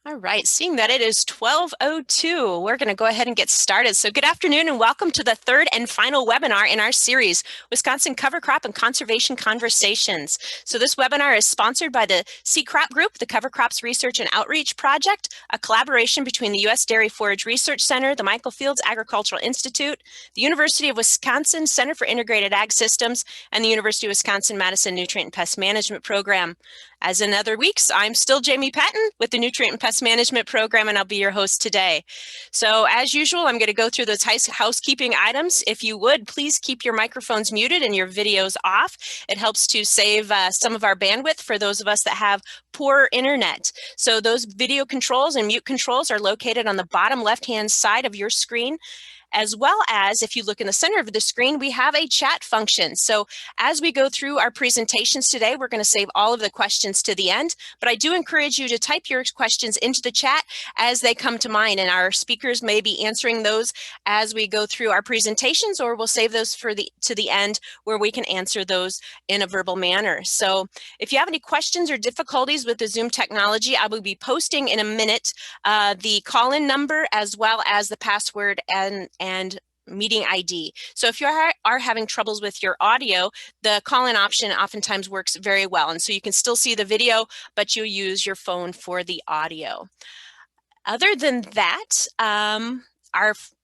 All right, seeing that it is 12:02, we're going to go ahead and get started. So good afternoon and welcome to the third and final webinar in our series, Wisconsin Cover Crop and Conservation Conversations. So this webinar is sponsored by the Sea Crop Group, the Cover Crops Research and Outreach Project, a collaboration between the U.S. Dairy Forage Research Center, the Michael Fields Agricultural Institute, the University of Wisconsin Center for Integrated Ag Systems, and the University of Wisconsin-Madison Nutrient and Pest Management Program. As in other weeks, I'm still Jamie Patton with the Nutrient and Pest Management Program, and I'll be your host today. So as usual, I'm going to go through those housekeeping items. If you would, please keep your microphones muted and your videos off. It helps to save some of our bandwidth for those of us that have poor internet. So those video controls and mute controls are located on the bottom left-hand side of your screen. As well as, if you look in the center of the screen, we have a chat function. So as we go through our presentations today, we're going to save all of the questions to the end, but I do encourage you to type your questions into the chat as they come to mind, and our speakers may be answering those as we go through our presentations, or we'll save those to the end where we can answer those in a verbal manner. So if you have any questions or difficulties with the Zoom technology, I will be posting in a minute the call-in number as well as the password and meeting ID. So if you are having troubles with your audio, the call-in option oftentimes works very well. And so you can still see the video, but you use your phone for the audio. Other than that,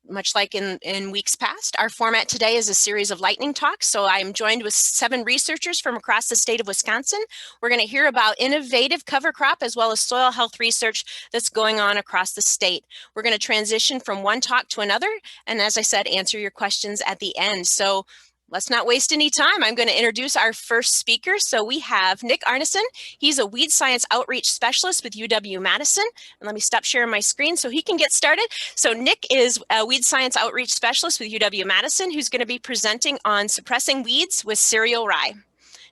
much like in weeks past, our format today is a series of lightning talks. So I'm joined with 7 researchers from across the state of Wisconsin. We're going to hear about innovative cover crop as well as soil health research that's going on across the state. We're going to transition from one talk to another, and as I said, answer your questions at the end. So let's not waste any time. I'm going to introduce our first speaker. So we have Nick Arneson. He's a weed science outreach specialist with UW-Madison. And let me stop sharing my screen so he can get started. So Nick is a weed science outreach specialist with UW-Madison who's going to be presenting on suppressing weeds with cereal rye.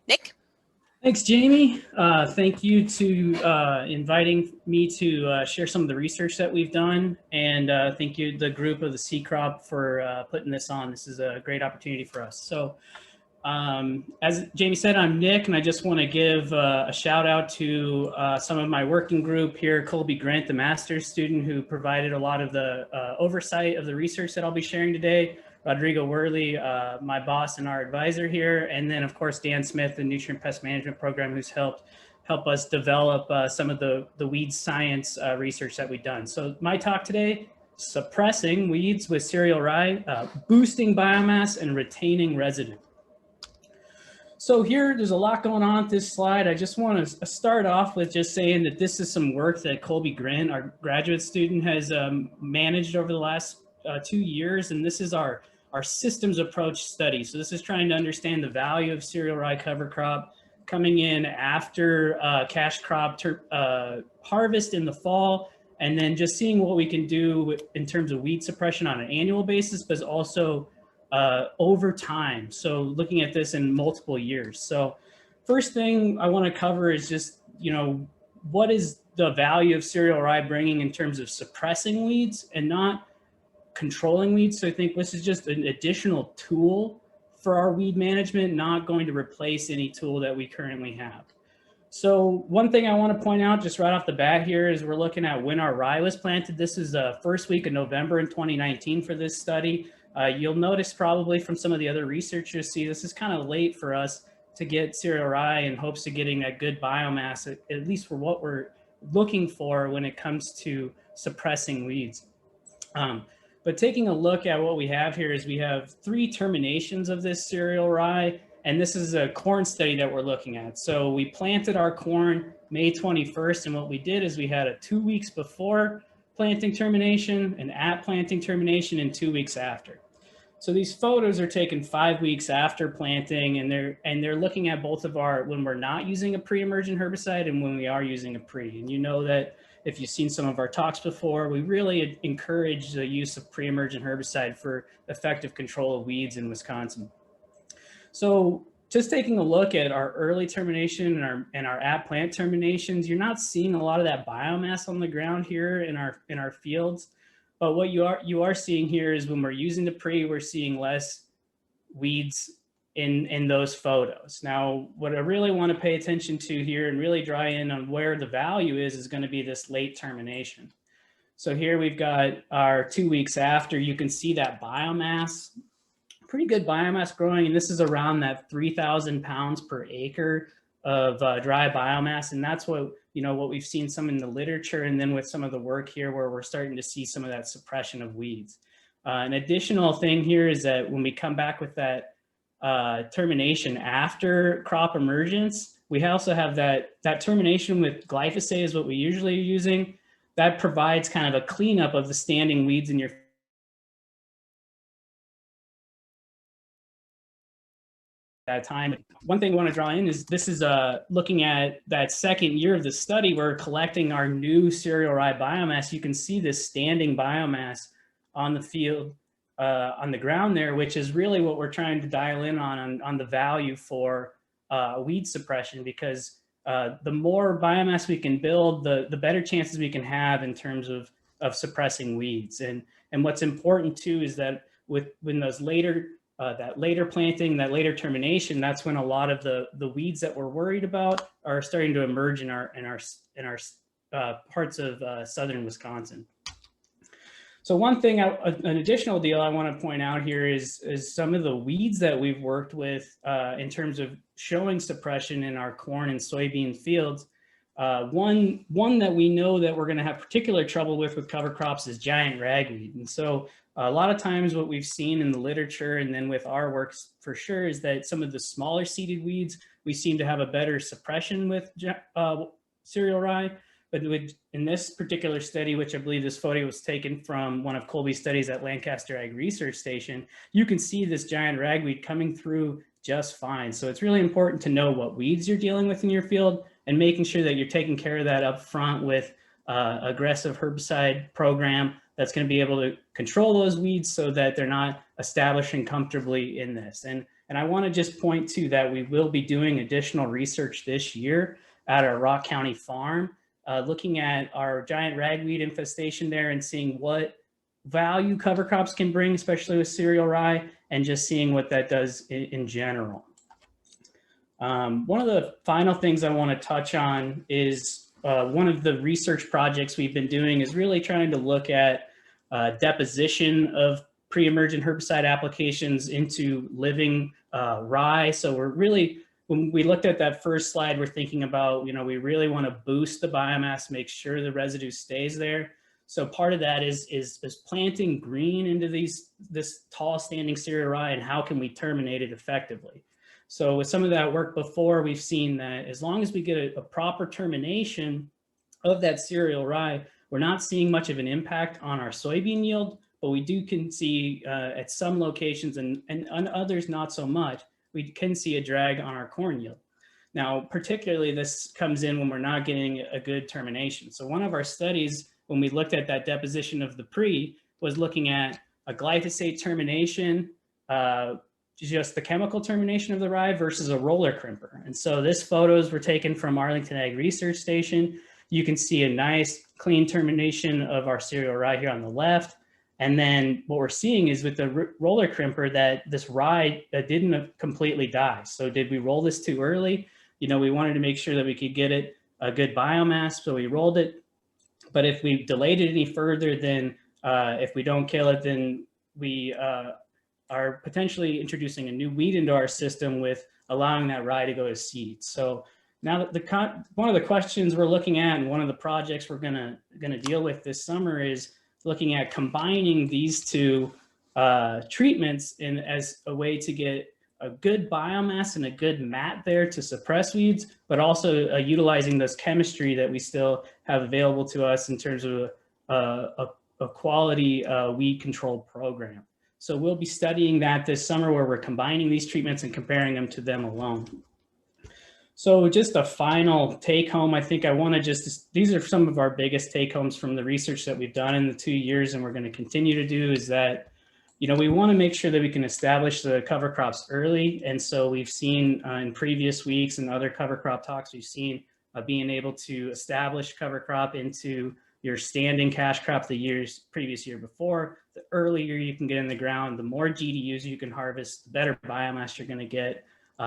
Nick? Thanks, Jamie. Thank you to inviting me to share some of the research that we've done. And thank you, the group of the Sea Crop, for putting this on. This is a great opportunity for us. So as Jamie said, I'm Nick, and I just want to give a shout out to some of my working group here, Colby Grant, the master's student who provided a lot of the oversight of the research that I'll be sharing today. Rodrigo Worley, my boss and our advisor here, and then of course Dan Smith, the Nutrient Pest Management Program, who's helped us develop some of the weed science research that we've done. So my talk today, suppressing weeds with cereal rye, boosting biomass and retaining residue. So there's a lot going on with this slide. I just want to start off with just saying that this is some work that Colby Grant, our graduate student, has managed over the last 2 years, and this is our systems approach study. So this is trying to understand the value of cereal rye cover crop coming in after cash crop harvest in the fall, and then just seeing what we can do in terms of weed suppression on an annual basis, but also over time. So looking at this in multiple years. So first thing I want to cover is just, what is the value of cereal rye bringing in terms of suppressing weeds and not controlling weeds. So I think this is just an additional tool for our weed management, not going to replace any tool that we currently have. So one thing I want to point out just right off the bat here is we're looking at when our rye was planted. This is the first week of November in 2019 for this study. You'll notice probably from some of the other researchers, this is kind of late for us to get cereal rye in hopes of getting that good biomass, at least for what we're looking for when it comes to suppressing weeds. But taking a look at what we have here is we have 3 terminations of this cereal rye, and this is a corn study that we're looking at. So we planted our corn May 21st, and what we did is we had a 2 weeks before planting termination, an at planting termination, and 2 weeks after. So these photos are taken 5 weeks after planting, and they're looking at both of when we're not using a pre-emergent herbicide and when we are using a pre. And you know that if you've seen some of our talks before, we really encourage the use of pre-emergent herbicide for effective control of weeds in Wisconsin. So just taking a look at our early termination and our at plant terminations, you're not seeing a lot of that biomass on the ground here in our fields. But what you are seeing here is when we're using the pre, we're seeing less weeds in those photos. Now, what I really want to pay attention to here and really draw in on where the value is going to be this late termination. So here we've got our 2 weeks after. You can see that biomass, pretty good biomass growing, and this is around that 3,000 pounds per acre of dry biomass, and that's what what we've seen some in the literature, and then with some of the work here where we're starting to see some of that suppression of weeds. An additional thing here is that when we come back with that termination after crop emergence, we also have that termination with glyphosate is what we usually are using. That provides kind of a cleanup of the standing weeds in your that time. One thing I want to draw in is this is looking at that second year of the study. We're collecting our new cereal rye biomass. You can see this standing biomass on the field, on the ground there, which is really what we're trying to dial in on the value for weed suppression, because the more biomass we can build, the better chances we can have in terms of suppressing weeds. And what's important too is that when those later that later planting, that later termination, that's when a lot of the weeds that we're worried about are starting to emerge in our parts of southern Wisconsin. So one thing, an additional deal I want to point out here is some of the weeds that we've worked with in terms of showing suppression in our corn and soybean fields. One that we know that we're going to have particular trouble with cover crops is giant ragweed. And so a lot of times what we've seen in the literature and then with our works for sure is that some of the smaller seeded weeds, we seem to have a better suppression with cereal rye. But in this particular study, which I believe this photo was taken from one of Colby's studies at Lancaster Ag Research Station, you can see this giant ragweed coming through just fine. So it's really important to know what weeds you're dealing with in your field and making sure that you're taking care of that up front with aggressive herbicide program that's going to be able to control those weeds so that they're not establishing comfortably in this. And I want to just point to that we will be doing additional research this year at our Rock County farm, looking at our giant ragweed infestation there and seeing what value cover crops can bring, especially with cereal rye, and just seeing what that does in general. One of the final things I want to touch on is one of the research projects we've been doing is really trying to look at deposition of pre-emergent herbicide applications into living rye. So we're really, when we looked at that first slide, we're thinking about, we really want to boost the biomass, make sure the residue stays there. So part of that is planting green into this tall standing cereal rye, and how can we terminate it effectively? So with some of that work before, we've seen that as long as we get a proper termination of that cereal rye, we're not seeing much of an impact on our soybean yield, but we can see at some locations and on others not so much, we can see a drag on our corn yield. Now, particularly this comes in when we're not getting a good termination. So one of our studies, when we looked at that deposition of the pre, was looking at a glyphosate termination, just the chemical termination of the rye versus a roller crimper. And so this photos were taken from Arlington Ag Research Station. You can see a nice clean termination of our cereal rye here on the left. And then what we're seeing is with the roller crimper that this rye didn't completely die. So did we roll this too early? We wanted to make sure that we could get it a good biomass, so we rolled it. But if we delayed it any further, then if we don't kill it, then we are potentially introducing a new weed into our system with allowing that rye to go to seed. So now one of the questions we're looking at, and one of the projects we're gonna deal with this summer, is looking at combining these two treatments as a way to get a good biomass and a good mat there to suppress weeds, but also utilizing this chemistry that we still have available to us in terms of a quality weed control program. So we'll be studying that this summer, where we're combining these treatments and comparing them to them alone. So just a final take home, I think I want to these are some of our biggest take homes from the research that we've done in the 2 years, and we're going to continue to do, is that, we want to make sure that we can establish the cover crops early. And so we've seen in previous weeks and other cover crop talks, we've seen being able to establish cover crop into your standing cash crop the previous year before, The earlier you can get in the ground, the more GDUs you can harvest, the better biomass you're going to get.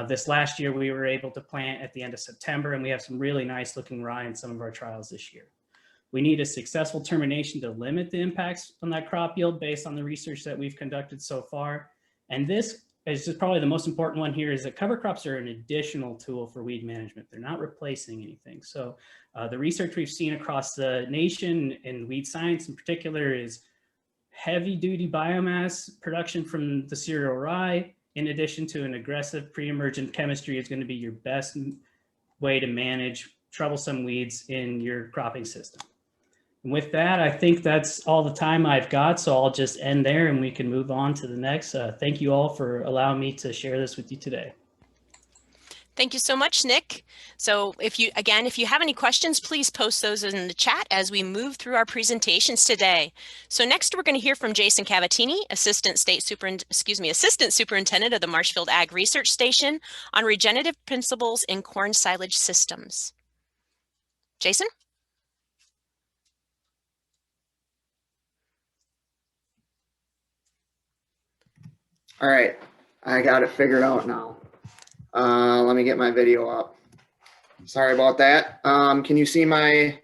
This last year, we were able to plant at the end of September, and we have some really nice looking rye in some of our trials this year. We need a successful termination to limit the impacts on that crop yield based on the research that we've conducted so far. And this is just probably the most important one here, is that cover crops are an additional tool for weed management. They're not replacing anything. So the research we've seen across the nation in weed science in particular is heavy duty biomass production from the cereal rye, in addition to an aggressive pre-emergent chemistry, is going to be your best way to manage troublesome weeds in your cropping system. And with that, I think that's all the time I've got, so I'll just end there and we can move on to the next. Thank you all for allowing me to share this with you today. Thank you so much, Nick. So if you have any questions, please post those in the chat as we move through our presentations today. So next we're going to hear from Jason Cavadini, Assistant Superintendent of the Marshfield Ag Research Station, on regenerative principles in corn silage systems. Jason? All right, I got it figured out now. Let me get my video up. Sorry about that. Can you see my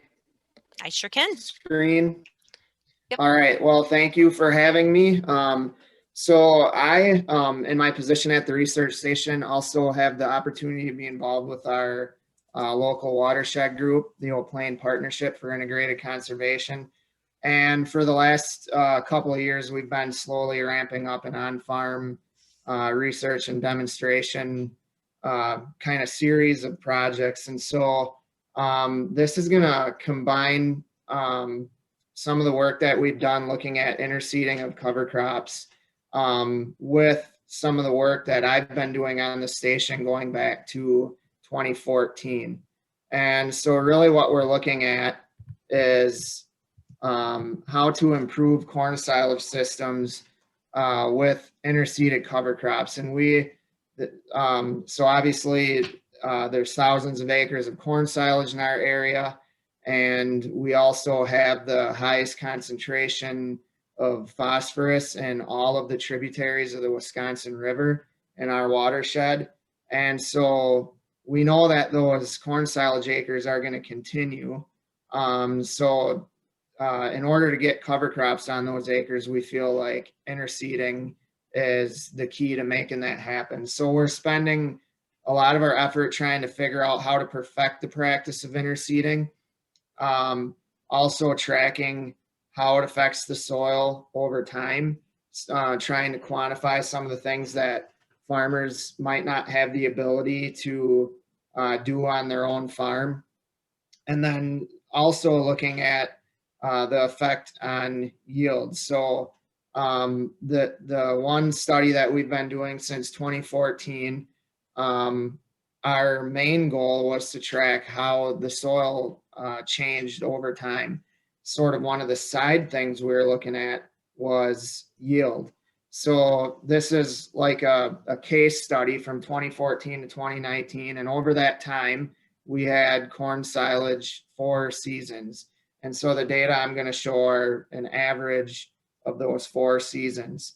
I sure can. screen? Yep. All right, well, thank you for having me. So I, in my position at the research station, also have the opportunity to be involved with our local watershed group, the Old Plain Partnership for Integrated Conservation. And for the last couple of years, we've been slowly ramping up an on-farm research and demonstration kind of series of projects. And so this is going to combine some of the work that we've done looking at interseeding of cover crops with some of the work that I've been doing on the station going back to 2014. And so really what we're looking at is how to improve corn silage systems with interseeded cover crops. And so obviously there's thousands of acres of corn silage in our area, and we also have the highest concentration of phosphorus in all of the tributaries of the Wisconsin River in our watershed. And so we know that those corn silage acres are going to continue. In order to get cover crops on those acres, we feel like interseeding is the key to making that happen. So we're spending a lot of our effort trying to figure out how to perfect the practice of interseeding, also tracking how it affects the soil over time, trying to quantify some of the things that farmers might not have the ability to do on their own farm. And then also looking at the effect on yield. So the one study that we've been doing since 2014, our main goal was to track how the soil changed over time. Sort of one of the side things we were looking at was yield. So this is like a case study from 2014 to 2019. And over that time, we had corn silage 4 seasons. And so the data I'm going to show are an average of those 4 seasons.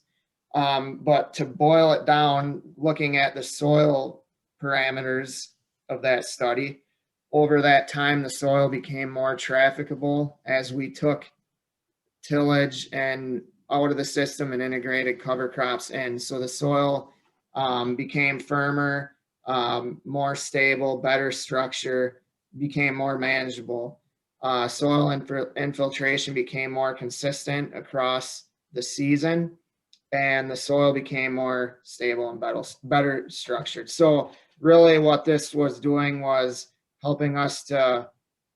But to boil it down, looking at the soil parameters of that study, over that time, the soil became more trafficable as we took tillage and out of the system and integrated cover crops in. So the soil became firmer, more stable, better structure, became more manageable. Soil infiltration became more consistent across the season, and the soil became more stable and better structured. So really what this was doing was helping us to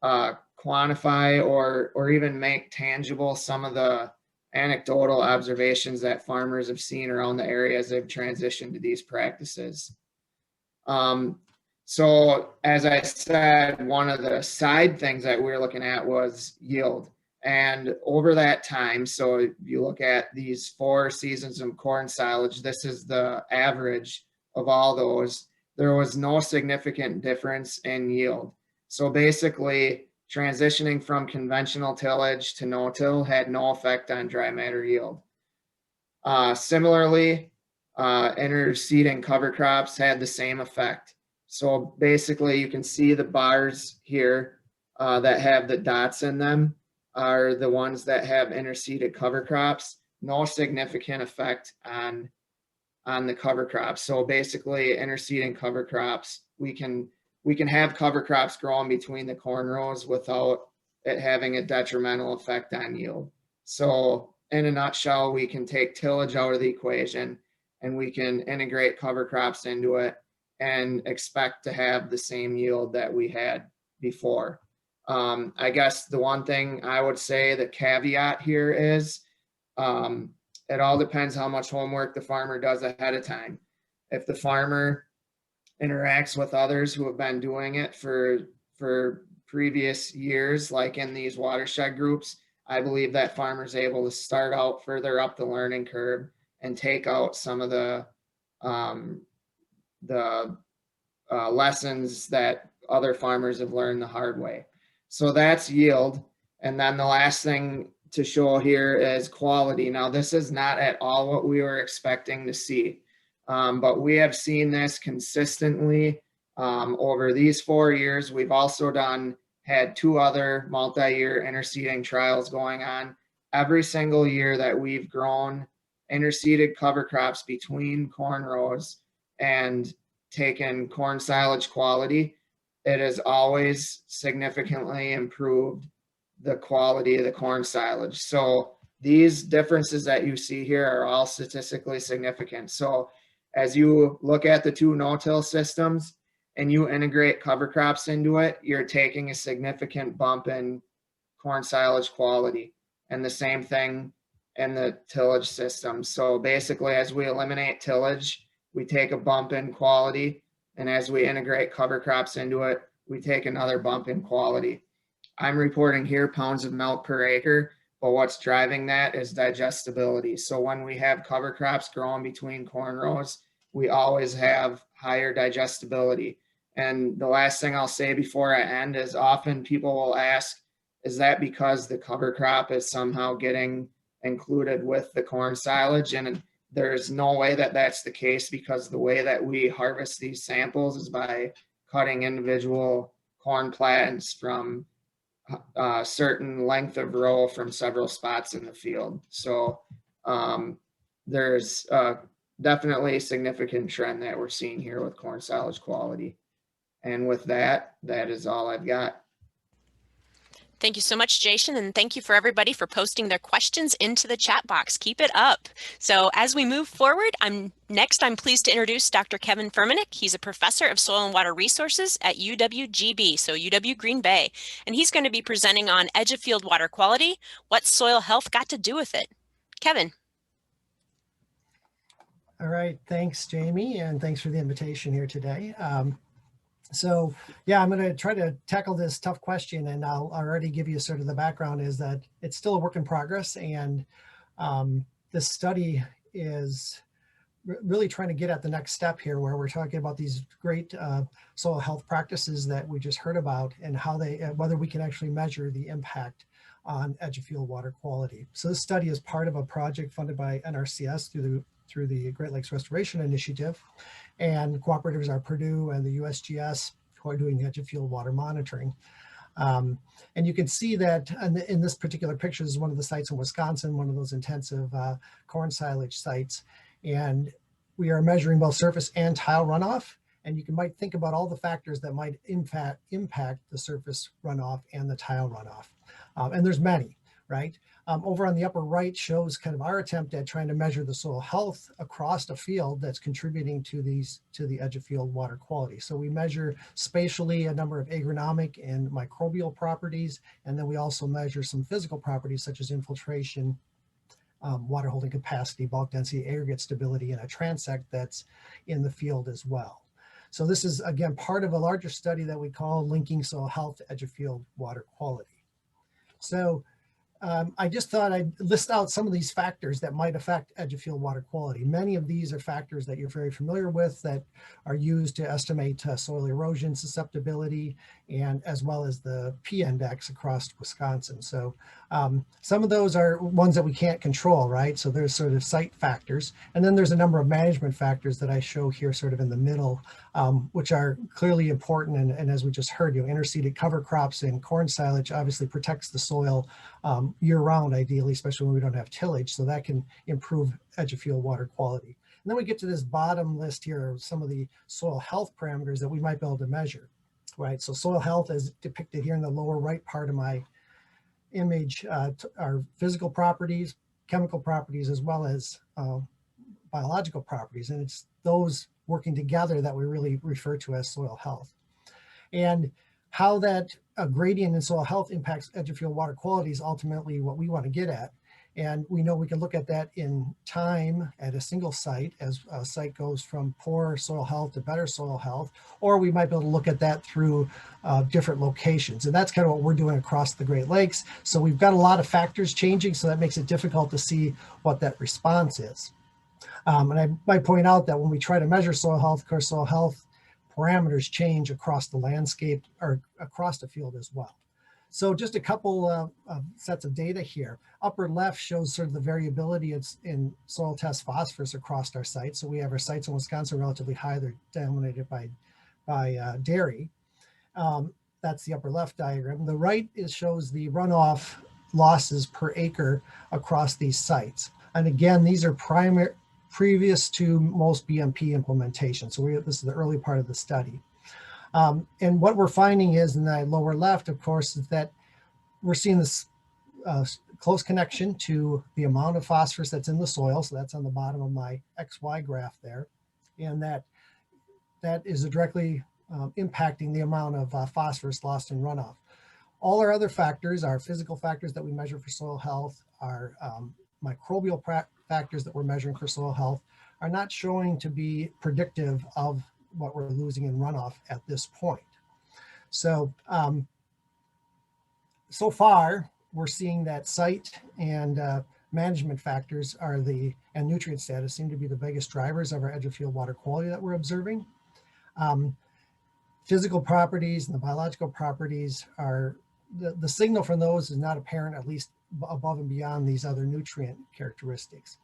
quantify or even make tangible some of the anecdotal observations that farmers have seen around the area as they've transitioned to these practices. So as I said, one of the side things that we were looking at was yield. And over that time, so if you look at these 4 seasons of corn silage, this is the average of all those. There was no significant difference in yield. So basically, transitioning from conventional tillage to no-till had no effect on dry matter yield. Similarly, interseeding cover crops had the same effect. So basically you can see the bars here that have the dots in them are the ones that have interseeded cover crops. No significant effect on the cover crops. So basically interseeding cover crops, we can have cover crops growing between the corn rows without it having a detrimental effect on yield. So in a nutshell, we can take tillage out of the equation and we can integrate cover crops into it and expect to have the same yield that we had before. I guess the one thing I would say, the caveat here is, it all depends how much homework the farmer does ahead of time. If the farmer interacts with others who have been doing it for previous years, like in these watershed groups, I believe that farmer is able to start out further up the learning curve and take out some of the lessons that other farmers have learned the hard way. So that's yield. And then the last thing to show here is quality. Now, this is not at all what we were expecting to see, but we have seen this consistently over these 4 years. We've also had 2 other multi-year interseeding trials going on. Every single year that we've grown interseeded cover crops between corn rows and taken corn silage quality, it has always significantly improved the quality of the corn silage. So these differences that you see here are all statistically significant. So as you look at the 2 no-till systems and you integrate cover crops into it, you're taking a significant bump in corn silage quality, and the same thing in the tillage system. So basically, as we eliminate tillage, we take a bump in quality, and as we integrate cover crops into it, we take another bump in quality. I'm reporting here pounds of milk per acre, but what's driving that is digestibility. So when we have cover crops growing between corn rows, we always have higher digestibility. And the last thing I'll say before I end is, often people will ask, is that because the cover crop is somehow getting included with the corn silage? And there's no way that that's the case, because the way that we harvest these samples is by cutting individual corn plants from a certain length of row from several spots in the field. So there's definitely a significant trend that we're seeing here with corn silage quality. And with that, that is all I've got. Thank you so much, Jason, and thank you for everybody for posting their questions into the chat box. Keep it up. So as we move forward, I'm pleased to introduce Dr. Kevin Fermanich. He's a professor of soil and water resources at UW-GB, so UW Green Bay, and he's going to be presenting on edge of field water quality, what soil health got to do with it. Kevin. All right, thanks, Jamie, and thanks for the invitation here today. So yeah, I'm going to try to tackle this tough question, and I'll already give you sort of the background is that it's still a work in progress, and this study is really trying to get at the next step here, where we're talking about these great soil health practices that we just heard about, and how whether we can actually measure the impact on edge of field water quality. So this study is part of a project funded by NRCS through the Great Lakes Restoration Initiative, and cooperators are Purdue and the USGS, who are doing the edge of field water monitoring. And you can see that in this particular picture, this is one of the sites in Wisconsin, one of those intensive corn silage sites. And we are measuring both surface and tile runoff. And you might think about all the factors that might impact the surface runoff and the tile runoff. And there's many, right? Over on the upper right shows kind of our attempt at trying to measure the soil health across a field that's contributing to the edge of field water quality. So we measure spatially a number of agronomic and microbial properties, and then we also measure some physical properties such as infiltration, water holding capacity, bulk density, aggregate stability, and a transect that's in the field as well. So this is, again, part of a larger study that we call Linking Soil Health to Edge of Field Water Quality. So I just thought I'd list out some of these factors that might affect edge of field water quality. Many of these are factors that you're very familiar with that are used to estimate soil erosion susceptibility, and as well as the P-index across Wisconsin. So some of those are ones that we can't control, right? So there's sort of site factors. And then there's a number of management factors that I show here sort of in the middle, which are clearly important. And as we just heard, interseeded cover crops and corn silage obviously protects the soil year round, ideally, especially when we don't have tillage. So that can improve edge of field water quality. And then we get to this bottom list here of some of the soil health parameters that we might be able to measure, right? So soil health is depicted here in the lower right part of my image, are physical properties, chemical properties, as well as biological properties. And it's those working together that we really refer to as soil health. And how that gradient in soil health impacts edge of field water quality is ultimately what we want to get at. And we know we can look at that in time at a single site as a site goes from poor soil health to better soil health, or we might be able to look at that through different locations. And that's kind of what we're doing across the Great Lakes. So we've got a lot of factors changing, so that makes it difficult to see what that response is. And I might point out that when we try to measure soil health, of course, soil health parameters change across the landscape or across the field as well. So just a couple sets of data here. Upper left shows sort of the variability in soil test phosphorus across our sites. So we have our sites in Wisconsin relatively high. They're dominated by dairy. That's the upper left diagram. The right shows the runoff losses per acre across these sites. And again, these are previous to most BMP implementation. So this is the early part of the study. And what we're finding is in the lower left, of course, is that we're seeing this close connection to the amount of phosphorus that's in the soil. So that's on the bottom of my XY graph there. And that is directly impacting the amount of phosphorus lost in runoff. All our other factors, our physical factors that we measure for soil health, our microbial factors that we're measuring for soil health, are not showing to be predictive of what we're losing in runoff at this point. So, so far, we're seeing that site and management factors and nutrient status seem to be the biggest drivers of our edge of field water quality that we're observing. Physical properties and the biological properties are, the signal from those is not apparent, at least above and beyond these other nutrient characteristics.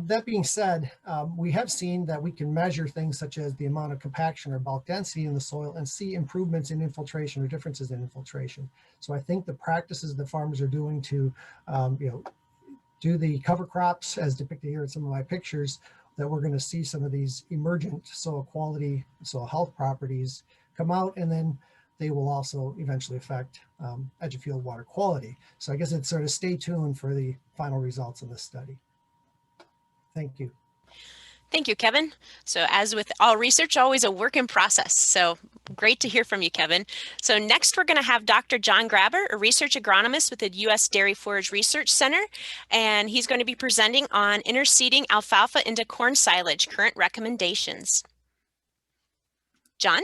That being said, we have seen that we can measure things such as the amount of compaction or bulk density in the soil and see improvements in infiltration or differences in infiltration. So I think the practices that farmers are doing to do the cover crops as depicted here in some of my pictures, that we're going to see some of these emergent soil quality, soil health properties come out, and then they will also eventually affect edge of field water quality. So I guess it's sort of stay tuned for the final results of this study. Thank you. Thank you, Kevin. So as with all research, always a work in process. So great to hear from you, Kevin. So next we're going to have Dr. John Grabber, a research agronomist with the U.S. Dairy Forage Research Center, and he's going to be presenting on interseeding alfalfa into corn silage, current recommendations. John?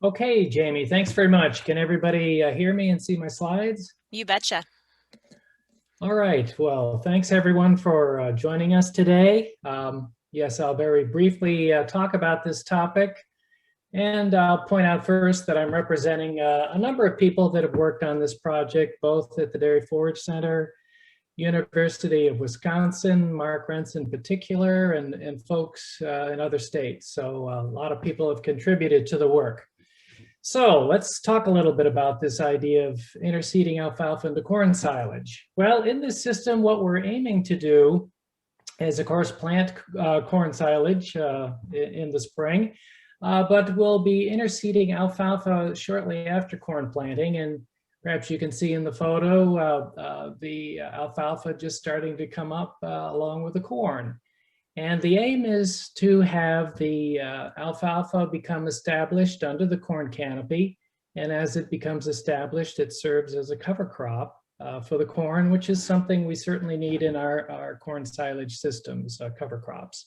Okay, Jamie, thanks very much. Can everybody hear me and see my slides? You betcha. All right, well, thanks everyone for joining us today. Yes, I'll very briefly talk about this topic, and I'll point out first that I'm representing a number of people that have worked on this project, both at the Dairy Forage Center, University of Wisconsin, Mark Rentz in particular, and folks in other states. So a lot of people have contributed to the work. So let's talk a little bit about this idea of interseeding alfalfa into corn silage. Well, in this system, what we're aiming to do is, of course, plant corn silage in the spring, but we'll be interseeding alfalfa shortly after corn planting. And perhaps you can see in the photo, the alfalfa just starting to come up along with the corn. And the aim is to have the alfalfa become established under the corn canopy. And as it becomes established, it serves as a cover crop for the corn, which is something we certainly need in our corn silage systems, cover crops.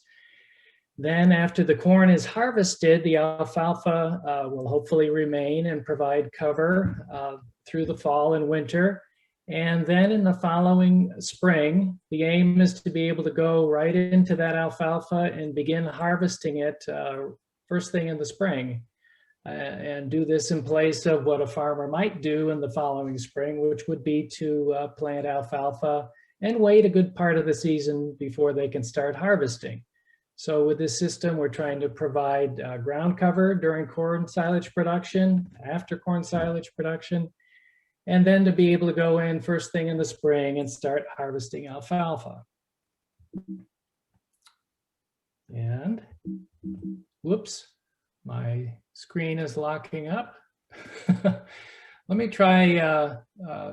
Then after the corn is harvested, the alfalfa will hopefully remain and provide cover through the fall and winter. And then in the following spring, the aim is to be able to go right into that alfalfa and begin harvesting it first thing in the spring. And do this in place of what a farmer might do in the following spring, which would be to plant alfalfa and wait a good part of the season before they can start harvesting. So with this system, we're trying to provide ground cover during corn silage production, after corn silage production, and then to be able to go in first thing in the spring and start harvesting alfalfa. And whoops, my screen is locking up. Let me try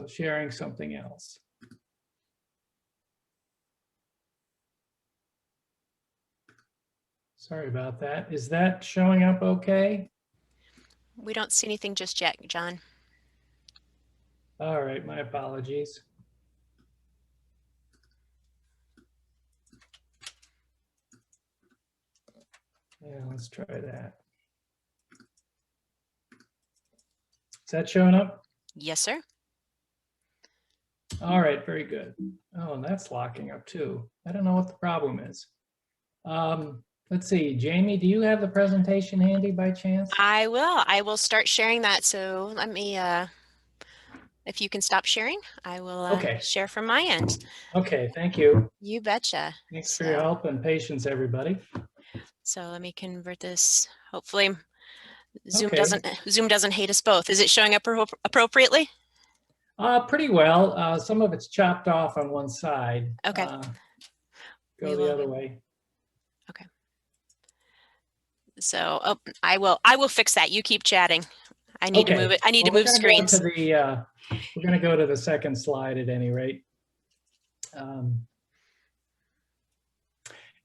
sharing something else. Sorry about that. Is that showing up okay? We don't see anything just yet, John. All right, my apologies. Yeah, let's try that. Is that showing up? Yes, sir. All right, very good. Oh, and that's locking up too. I don't know what the problem is. Let's see, Jamie, do you have the presentation handy by chance? I will start sharing that. So let me, if you can stop sharing, I will Okay. share from my end. Okay, thank you. You betcha. Thanks for your help and patience, everybody. So let me convert this. Hopefully Zoom Okay. doesn't hate us both. Is it showing up appropriately? Pretty well. Some of it's chopped off on one side. Okay. Go the other way. Okay. So I will fix that. You keep chatting. I need to move it. I need to move screens. We're going to go to the second slide at any rate.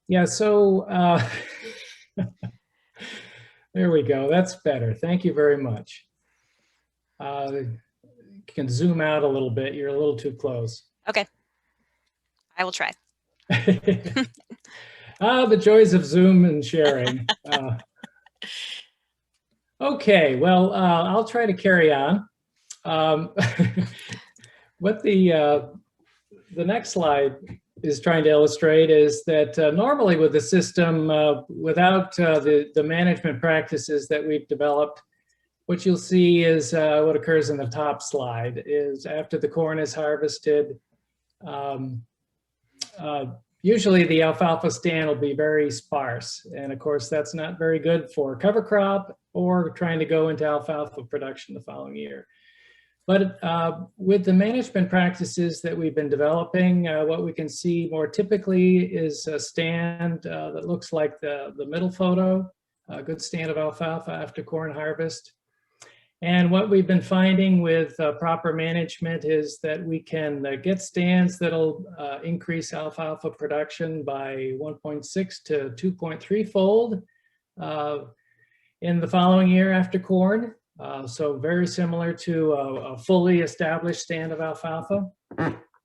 Yeah, so there we go. That's better. Thank you very much. You can zoom out a little bit. You're a little too close. Okay. I will try. The joys of Zoom and sharing. Okay, well, I'll try to carry on. What the next slide is trying to illustrate is that normally with the system, without the management practices that we've developed, what you'll see is what occurs in the top slide is after the corn is harvested, usually the alfalfa stand will be very sparse. And of course, that's not very good for cover crop or trying to go into alfalfa production the following year. But with the management practices that we've been developing, what we can see more typically is a stand that looks like the middle photo, a good stand of alfalfa after corn harvest. And what we've been finding with proper management is that we can get stands that'll increase alfalfa production by 1.6 to 2.3 fold in the following year after corn. So very similar to a fully established stand of alfalfa.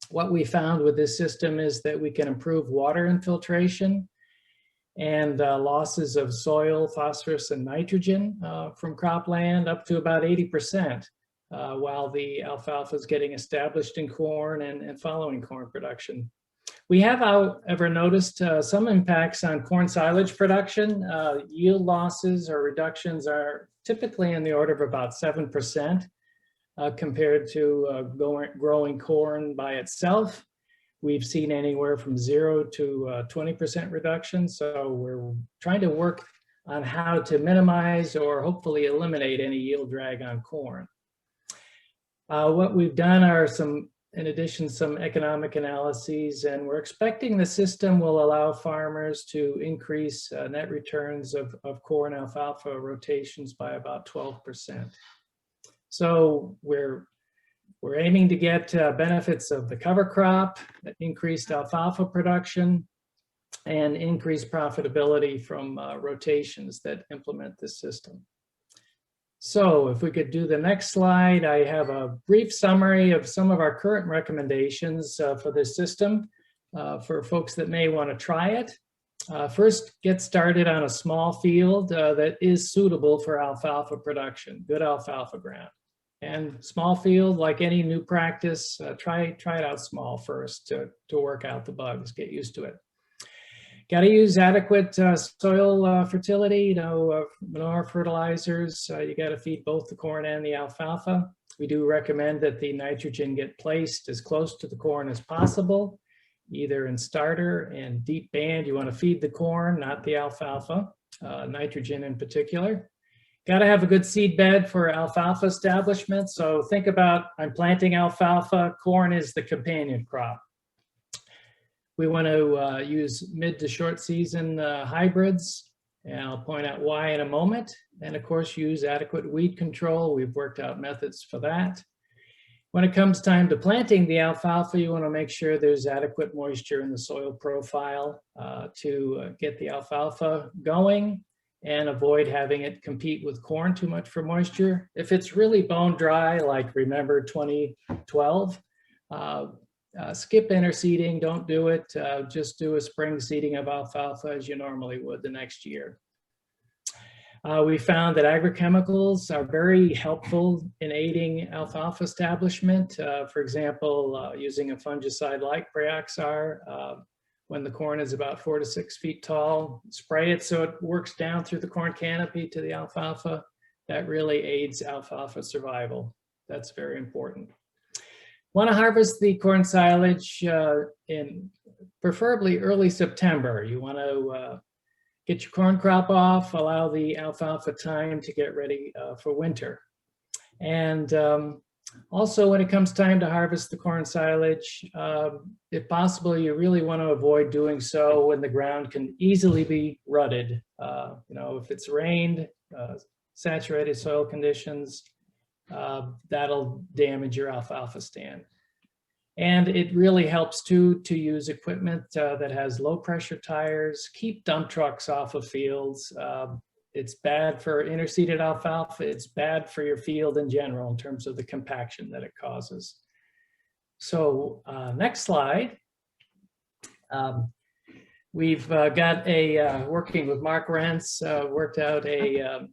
What we found with this system is that we can improve water infiltration and losses of soil, phosphorus, and nitrogen from cropland up to about 80% while the alfalfa is getting established in corn and following corn production. We have, however, noticed some impacts on corn silage production. Yield losses or reductions are typically in the order of about 7% compared to growing corn by itself. We've seen anywhere from 0 to 20% reduction. So we're trying to work on how to minimize or hopefully eliminate any yield drag on corn. What we've done are in addition, some economic analyses, and we're expecting the system will allow farmers to increase net returns of corn alfalfa rotations by about 12%. So we're aiming to get benefits of the cover crop, increased alfalfa production, and increased profitability from rotations that implement this system. So if we could do the next slide, I have a brief summary of some of our current recommendations for this system for folks that may want to try it. First, get started on a small field that is suitable for alfalfa production, good alfalfa ground. And small field, like any new practice, try it out small first to work out the bugs, get used to it. Got to use adequate soil fertility, manure fertilizers. You got to feed both the corn and the alfalfa. We do recommend that the nitrogen get placed as close to the corn as possible, either in starter and deep band. You want to feed the corn, not the alfalfa, nitrogen in particular. Got to have a good seed bed for alfalfa establishment. So think about, I'm planting alfalfa, corn is the companion crop. We want to use mid to short season hybrids, and I'll point out why in a moment. And of course, use adequate weed control. We've worked out methods for that. When it comes time to planting the alfalfa, you want to make sure there's adequate moisture in the soil profile to get the alfalfa going and avoid having it compete with corn too much for moisture. If it's really bone dry, like remember 2012, skip interseeding, don't do it. Just do a spring seeding of alfalfa as you normally would the next year. We found that agrochemicals are very helpful in aiding alfalfa establishment. For example, using a fungicide like Prioxar, when the corn is about 4 to 6 feet tall, spray it so it works down through the corn canopy to the alfalfa. That really aids alfalfa survival. That's very important. Want to harvest the corn silage in preferably early September. You want to get your corn crop off, allow the alfalfa time to get ready for winter. And also when it comes time to harvest the corn silage, if possible, you really want to avoid doing so when the ground can easily be rutted. If it's rained, saturated soil conditions, that'll damage your alfalfa stand. And it really helps too to use equipment that has low pressure tires. Keep dump trucks off of fields. It's bad for interseeded alfalfa. It's bad for your field in general in terms of the compaction that it causes. So next slide. We've got working with Mark Rentz, worked out a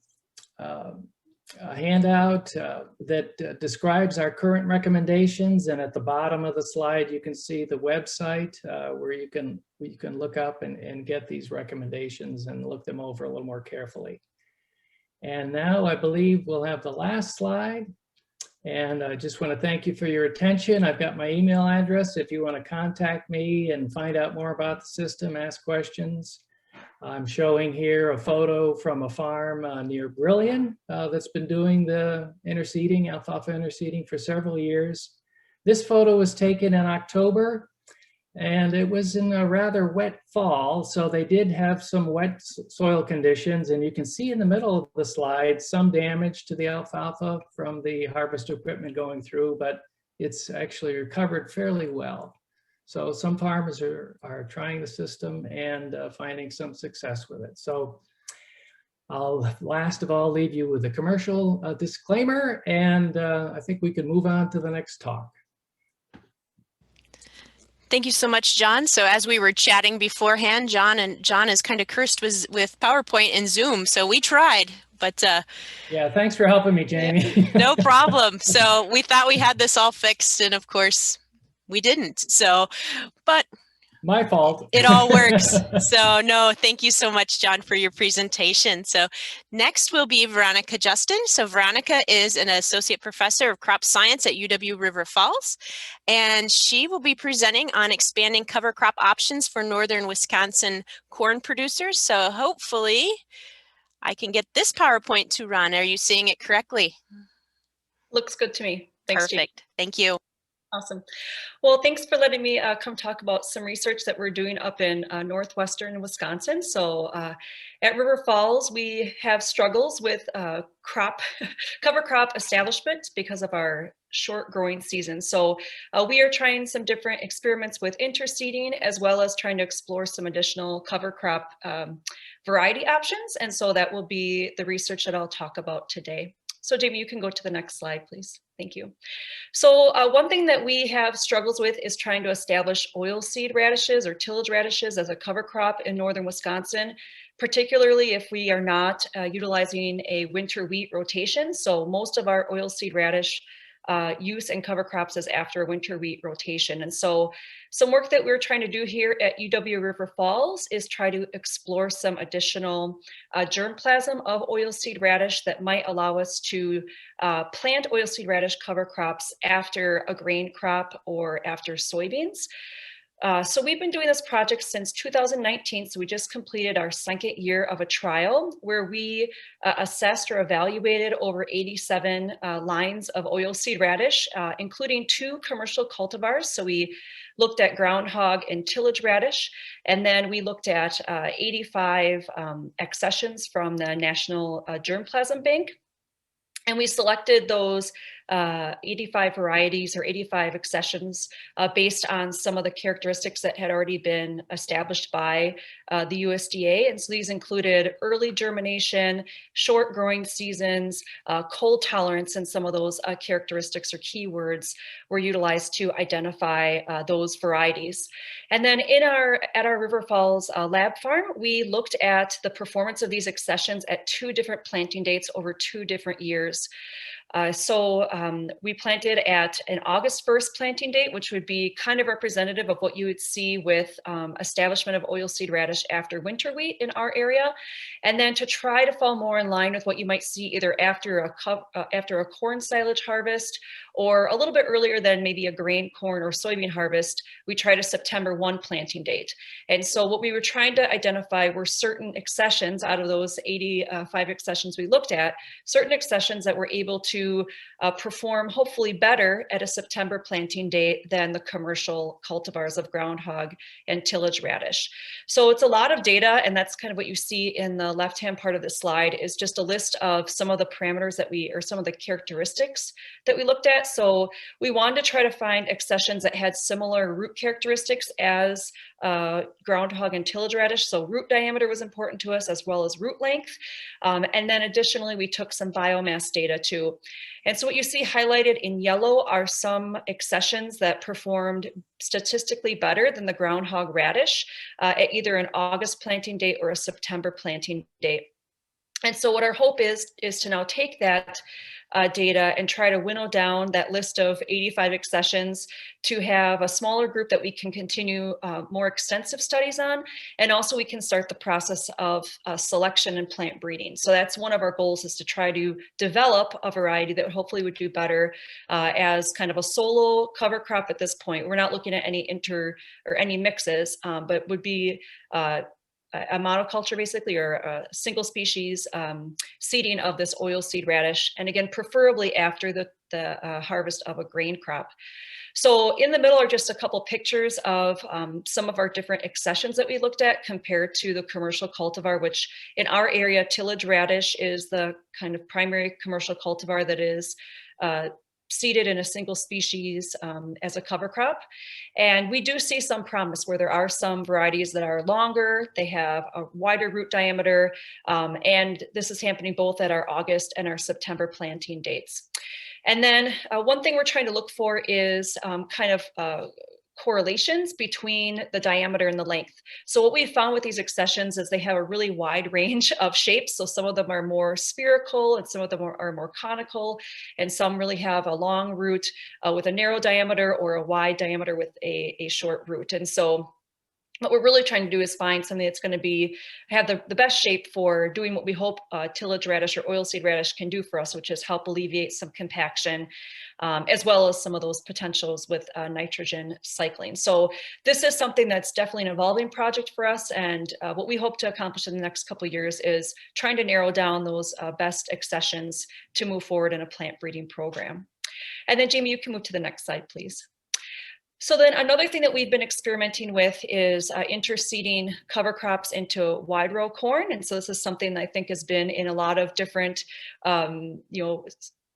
handout that describes our current recommendations, and at the bottom of the slide you can see the website where you can look up and get these recommendations and look them over a little more carefully. And now I believe we'll have the last slide, and I just want to thank you for your attention. I've got my email address if you want to contact me and find out more about the system, ask questions. I'm showing here a photo from a farm near Brillion that's been doing the interseeding, alfalfa interseeding for several years. This photo was taken in October, and it was in a rather wet fall, so they did have some wet soil conditions, and you can see in the middle of the slide some damage to the alfalfa from the harvest equipment going through, but it's actually recovered fairly well. So some farmers are trying the system and finding some success with it. So I'll last of all leave you with a commercial disclaimer, and I think we can move on to the next talk. Thank you so much, John. So as we were chatting beforehand, John is kind of cursed with PowerPoint and Zoom, so we tried. But yeah, thanks for helping me, Jamie. No problem. So we thought we had this all fixed, and of course we didn't. So, but my fault. It all works. So no, thank you so much, John, for your presentation. So next will be Veronica Justen. So Veronica is an associate professor of crop science at UW River Falls, and she will be presenting on expanding cover crop options for northern Wisconsin corn producers. So hopefully I can get this PowerPoint to run. Are you seeing it correctly? Looks good to me. Thanks, Perfect. Jean. Thank you. Awesome. Well, thanks for letting me come talk about some research that we're doing up in northwestern Wisconsin. So at River Falls, we have struggles with cover crop establishment because of our short growing season. So we are trying some different experiments with interseeding, as well as trying to explore some additional cover crop variety options. And so that will be the research that I'll talk about today. So Jamie, you can go to the next slide, please. Thank you. So one thing that we have struggles with is trying to establish oilseed radishes or tillage radishes as a cover crop in northern Wisconsin. particularly if we are not utilizing a winter wheat rotation. So most of our oilseed radish use and cover crops is after a winter wheat rotation. And so some work that we're trying to do here at UW River Falls is try to explore some additional germplasm of oilseed radish that might allow us to plant oilseed radish cover crops after a grain crop or after soybeans. So we've been doing this project since 2019. So we just completed our second year of a trial where we assessed or evaluated over 87 lines of oilseed radish, including 2 commercial cultivars. So we looked at groundhog and tillage radish, and then we looked at 85 accessions from the National Germplasm Bank. And we selected those 85 varieties or 85 accessions based on some of the characteristics that had already been established by the USDA. And so these included early germination, short growing seasons, cold tolerance, and some of those characteristics or keywords were utilized to identify those varieties. And then at our River Falls lab farm, we looked at the performance of these accessions at 2 different planting dates over 2 different years. We planted at an August 1st planting date, which would be kind of representative of what you would see with establishment of oilseed radish after winter wheat in our area. And then to try to fall more in line with what you might see either after a corn silage harvest or a little bit earlier than maybe a grain, corn, or soybean harvest, we tried a September 1 planting date. And so what we were trying to identify were certain accessions out of those 85 accessions we looked at, certain accessions that were able to perform hopefully better at a September planting date than the commercial cultivars of groundhog and tillage radish. So it's a lot of data, and that's kind of what you see in the left-hand part of the slide is just a list of some of the parameters that or some of the characteristics that we looked at. So we wanted to try to find accessions that had similar root characteristics as groundhog and tillage radish. So root diameter was important to us as well as root length. And then additionally, we took some biomass data too. And so what you see highlighted in yellow are some accessions that performed statistically better than the groundhog radish at either an August planting date or a September planting date. And so what our hope is to now take that data and try to winnow down that list of 85 accessions to have a smaller group that we can continue more extensive studies on. And also we can start the process of selection and plant breeding. So that's one of our goals, is to try to develop a variety that hopefully would do better as kind of a solo cover crop at this point. We're not looking at any mixes, but would be a monoculture basically, or a single species seeding of this oilseed radish. And again, preferably after the harvest of a grain crop. So in the middle are just a couple pictures of some of our different accessions that we looked at compared to the commercial cultivar, which in our area, tillage radish is the kind of primary commercial cultivar that is seeded in a single species as a cover crop. And we do see some promise where there are some varieties that are longer, they have a wider root diameter, and this is happening both at our August and our September planting dates. And then one thing we're trying to look for is kind of correlations between the diameter and the length. So what we found with these accessions is they have a really wide range of shapes. So some of them are more spherical and some of them are more conical, and some really have a long root with a narrow diameter or a wide diameter with a short root. And so what we're really trying to do is find something that's going to have the best shape for doing what we hope tillage radish or oilseed radish can do for us, which is help alleviate some compaction, as well as some of those potentials with nitrogen cycling. So this is something that's definitely an evolving project for us. And what we hope to accomplish in the next couple of years is trying to narrow down those best accessions to move forward in a plant breeding program. And then Jamie, you can move to the next slide, please. So then another thing that we've been experimenting with is interseeding cover crops into wide row corn. And so this is something that I think has been in a lot of different,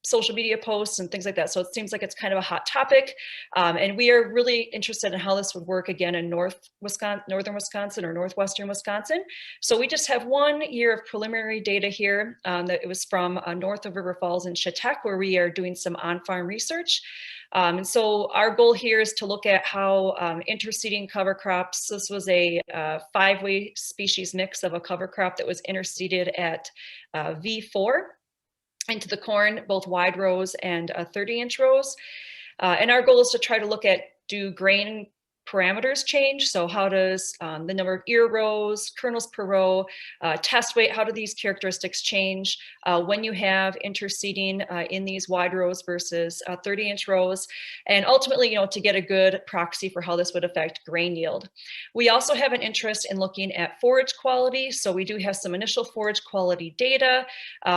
social media posts and things like that. So it seems like it's kind of a hot topic. And we are really interested in how this would work again in northern Wisconsin or northwestern Wisconsin. So we just have 1 year of preliminary data here that it was from north of River Falls in Chautauqua, where we are doing some on-farm research. And so our goal here is to look at how interseeding cover crops, this was a 5-way species mix of a cover crop that was interseeded at V4 into the corn, both wide rows and 30-inch rows. And our goal is to try to look at, do grain parameters change? So how does the number of ear rows, kernels per row, test weight, how do these characteristics change when you have interseeding in these wide rows versus 30-inch rows? And ultimately, you know, to get a good proxy for how this would affect grain yield. We also have an interest in looking at forage quality. So we do have some initial forage quality data,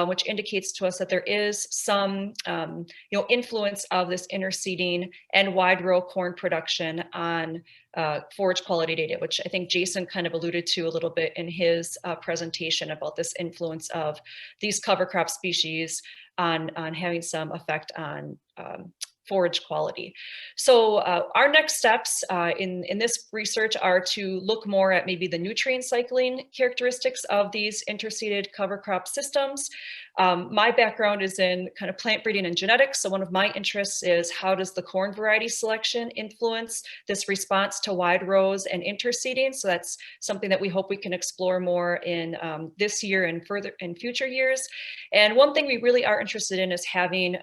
which indicates to us that there is some influence of this interseeding and wide row corn production on forage quality data, which I think Jason kind of alluded to a little bit in his presentation about this influence of these cover crop species on having some effect on forage quality. So our next steps in this research are to look more at maybe the nutrient cycling characteristics of these interseeded cover crop systems. My background is in kind of plant breeding and genetics. So one of my interests is how does the corn variety selection influence this response to wide rows and interseeding? So that's something that we hope we can explore more in this year and further in future years. And one thing we really are interested in is having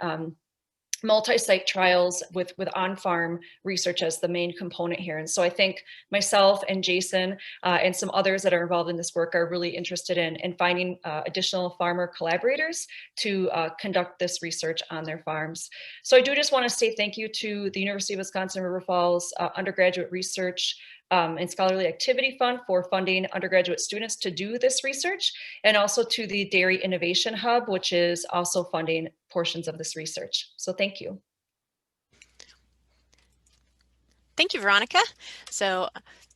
multi-site trials with on-farm research as the main component here. And so I think myself and Jason and some others that are involved in this work are really interested in finding additional farmer collaborators to conduct this research on their farms. So I do just want to say thank you to the University of Wisconsin River Falls Undergraduate Research and Scholarly Activity Fund for funding undergraduate students to do this research, and also to the Dairy Innovation Hub, which is also funding portions of this research. So thank you. Thank you, Veronica. So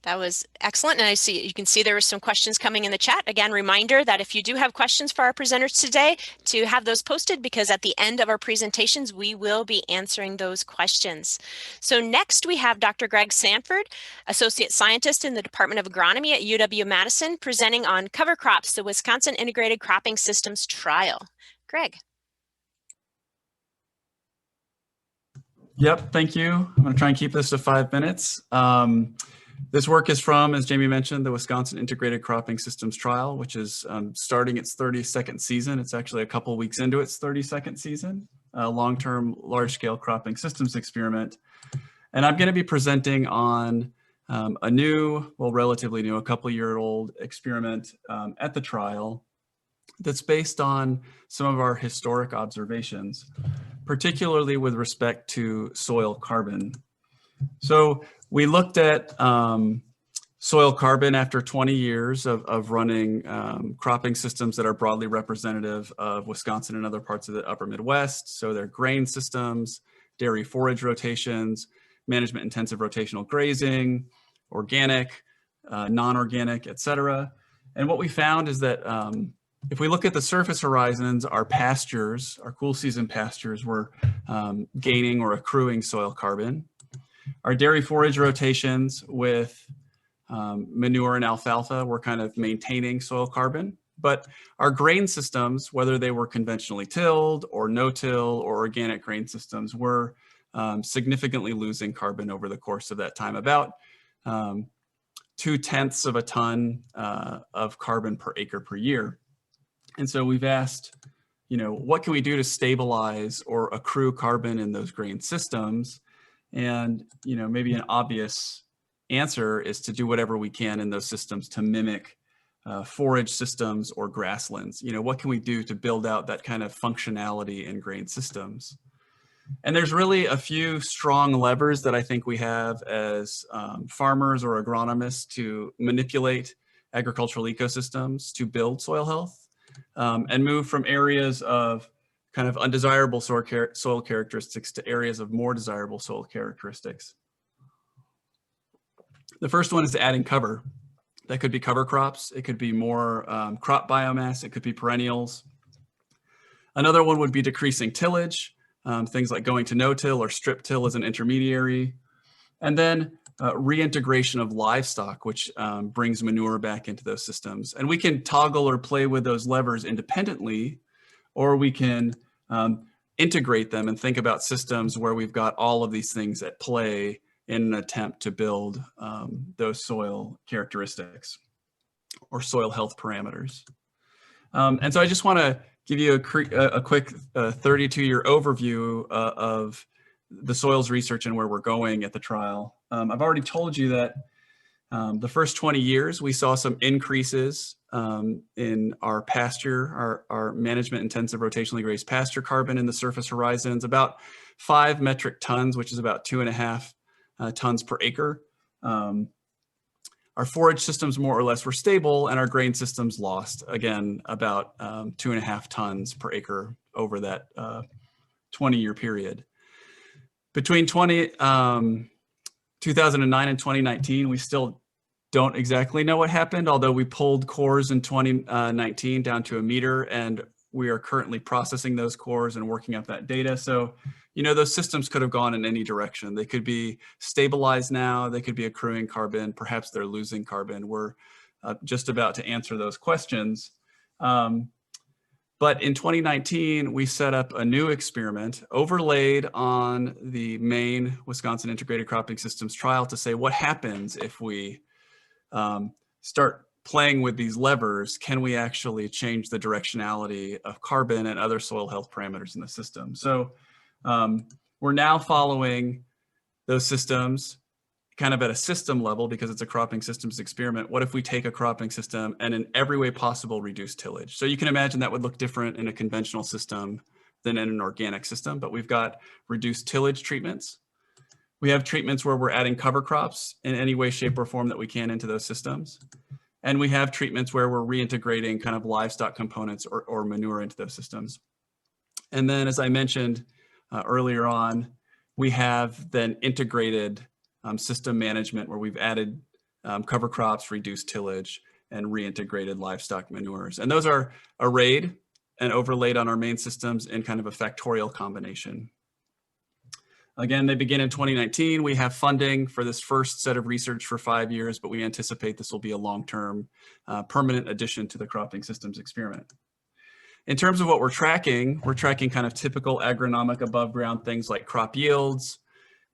that was excellent. And you can see there were some questions coming in the chat. Again, reminder that if you do have questions for our presenters today, to have those posted, because at the end of our presentations, we will be answering those questions. So next we have Dr. Gregg Sandford, Associate Scientist in the Department of Agronomy at UW-Madison, presenting on cover crops, the Wisconsin Integrated Cropping Systems Trial. Gregg. Yep, thank you. I'm going to try and keep this to 5 minutes. This work is from, as Jamie mentioned, the Wisconsin Integrated Cropping Systems Trial, which is starting its 32nd season. It's actually a couple weeks into its 32nd season, a long-term, large-scale cropping systems experiment. And I'm going to be presenting on a new, well, relatively new, a couple-year-old experiment at the trial that's based on some of our historic observations, particularly with respect to soil carbon. So we looked at soil carbon after 20 years of running cropping systems that are broadly representative of Wisconsin and other parts of the upper Midwest. So they're grain systems, dairy forage rotations, management intensive rotational grazing, organic, non-organic, et cetera. And what we found is that if we look at the surface horizons, our pastures, our cool season pastures, were gaining or accruing soil carbon. Our dairy forage rotations with manure and alfalfa were kind of maintaining soil carbon, but our grain systems, whether they were conventionally tilled or no-till or organic grain systems, were significantly losing carbon over the course of that time, about 0.2 of a ton of carbon per acre per year. And so we've asked, what can we do to stabilize or accrue carbon in those grain systems? And, maybe an obvious answer is to do whatever we can in those systems to mimic forage systems or grasslands. What can we do to build out that kind of functionality in grain systems? And there's really a few strong levers that I think we have as farmers or agronomists to manipulate agricultural ecosystems to build soil health and move from areas of kind of undesirable soil characteristics to areas of more desirable soil characteristics. The first one is adding cover. That could be cover crops. It could be more crop biomass. It could be perennials. Another one would be decreasing tillage, things like going to no-till or strip till as an intermediary. And then reintegration of livestock, which brings manure back into those systems. And we can toggle or play with those levers independently, or we can integrate them and think about systems where we've got all of these things at play in an attempt to build those soil characteristics or soil health parameters. And so I just want to give you a quick 32-year overview of the soils research and where we're going at the trial. I've already told you that the first 20 years, we saw some increases in our pasture, our management intensive rotationally grazed pasture carbon in the surface horizons, about 5 metric tons, which is about 2.5 tons per acre. Our forage systems more or less were stable, and our grain systems lost, again, about 2.5 tons per acre over that 20-year period. Between 2009 and 2019, we still don't exactly know what happened, although we pulled cores in 2019 down to 1 meter, and we are currently processing those cores and working up that data. So, you know, those systems could have gone in any direction. They could be stabilized now, they could be accruing carbon, perhaps they're losing carbon. We're just about to answer those questions. But in 2019, we set up a new experiment overlaid on the main Wisconsin Integrated Cropping Systems trial to say what happens if we start playing with these levers. Can we actually change the directionality of carbon and other soil health parameters in the system? So we're now following those systems kind of at a system level because it's a cropping systems experiment. What if we take a cropping system and in every way possible reduce tillage? So you can imagine that would look different in a conventional system than in an organic system, but we've got reduced tillage treatments. We have treatments where we're adding cover crops in any way, shape, or form that we can into those systems. And we have treatments where we're reintegrating kind of livestock components or manure into those systems. And then, as I mentioned earlier on, we have then integrated system management where we've added cover crops, reduced tillage, and reintegrated livestock manures. And those are arrayed and overlaid on our main systems in kind of a factorial combination. Again, they begin in 2019. We have funding for this first set of research for 5 years, but we anticipate this will be a long-term permanent addition to the cropping systems experiment. In terms of what we're tracking kind of typical agronomic above ground things like crop yields,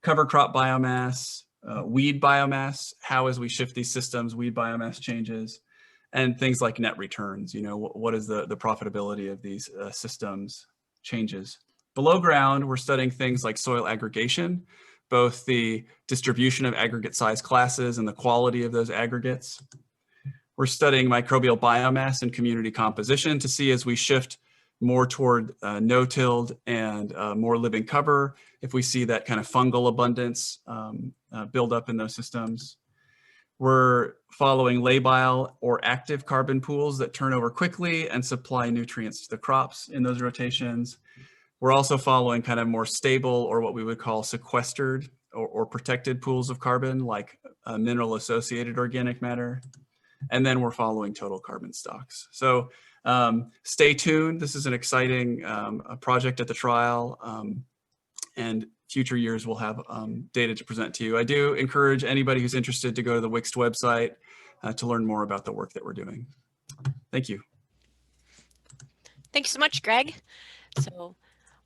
cover crop biomass, weed biomass, how as we shift these systems, weed biomass changes, and things like net returns. You know, what is the profitability of these systems changes. Below ground, we're studying things like soil aggregation, both the distribution of aggregate size classes and the quality of those aggregates. We're studying microbial biomass and community composition to see as we shift more toward no-tilled and more living cover, if we see that kind of fungal abundance build up in those systems. We're following labile or active carbon pools that turn over quickly and supply nutrients to the crops in those rotations. We're also following kind of more stable or what we would call sequestered or protected pools of carbon like mineral associated organic matter. And then we're following total carbon stocks. So stay tuned. This is an exciting project at the trial, and future years we'll have data to present to you. I do encourage anybody who's interested to go to the WIXT website to learn more about the work that we're doing. Thank you. Thanks so much, Greg. So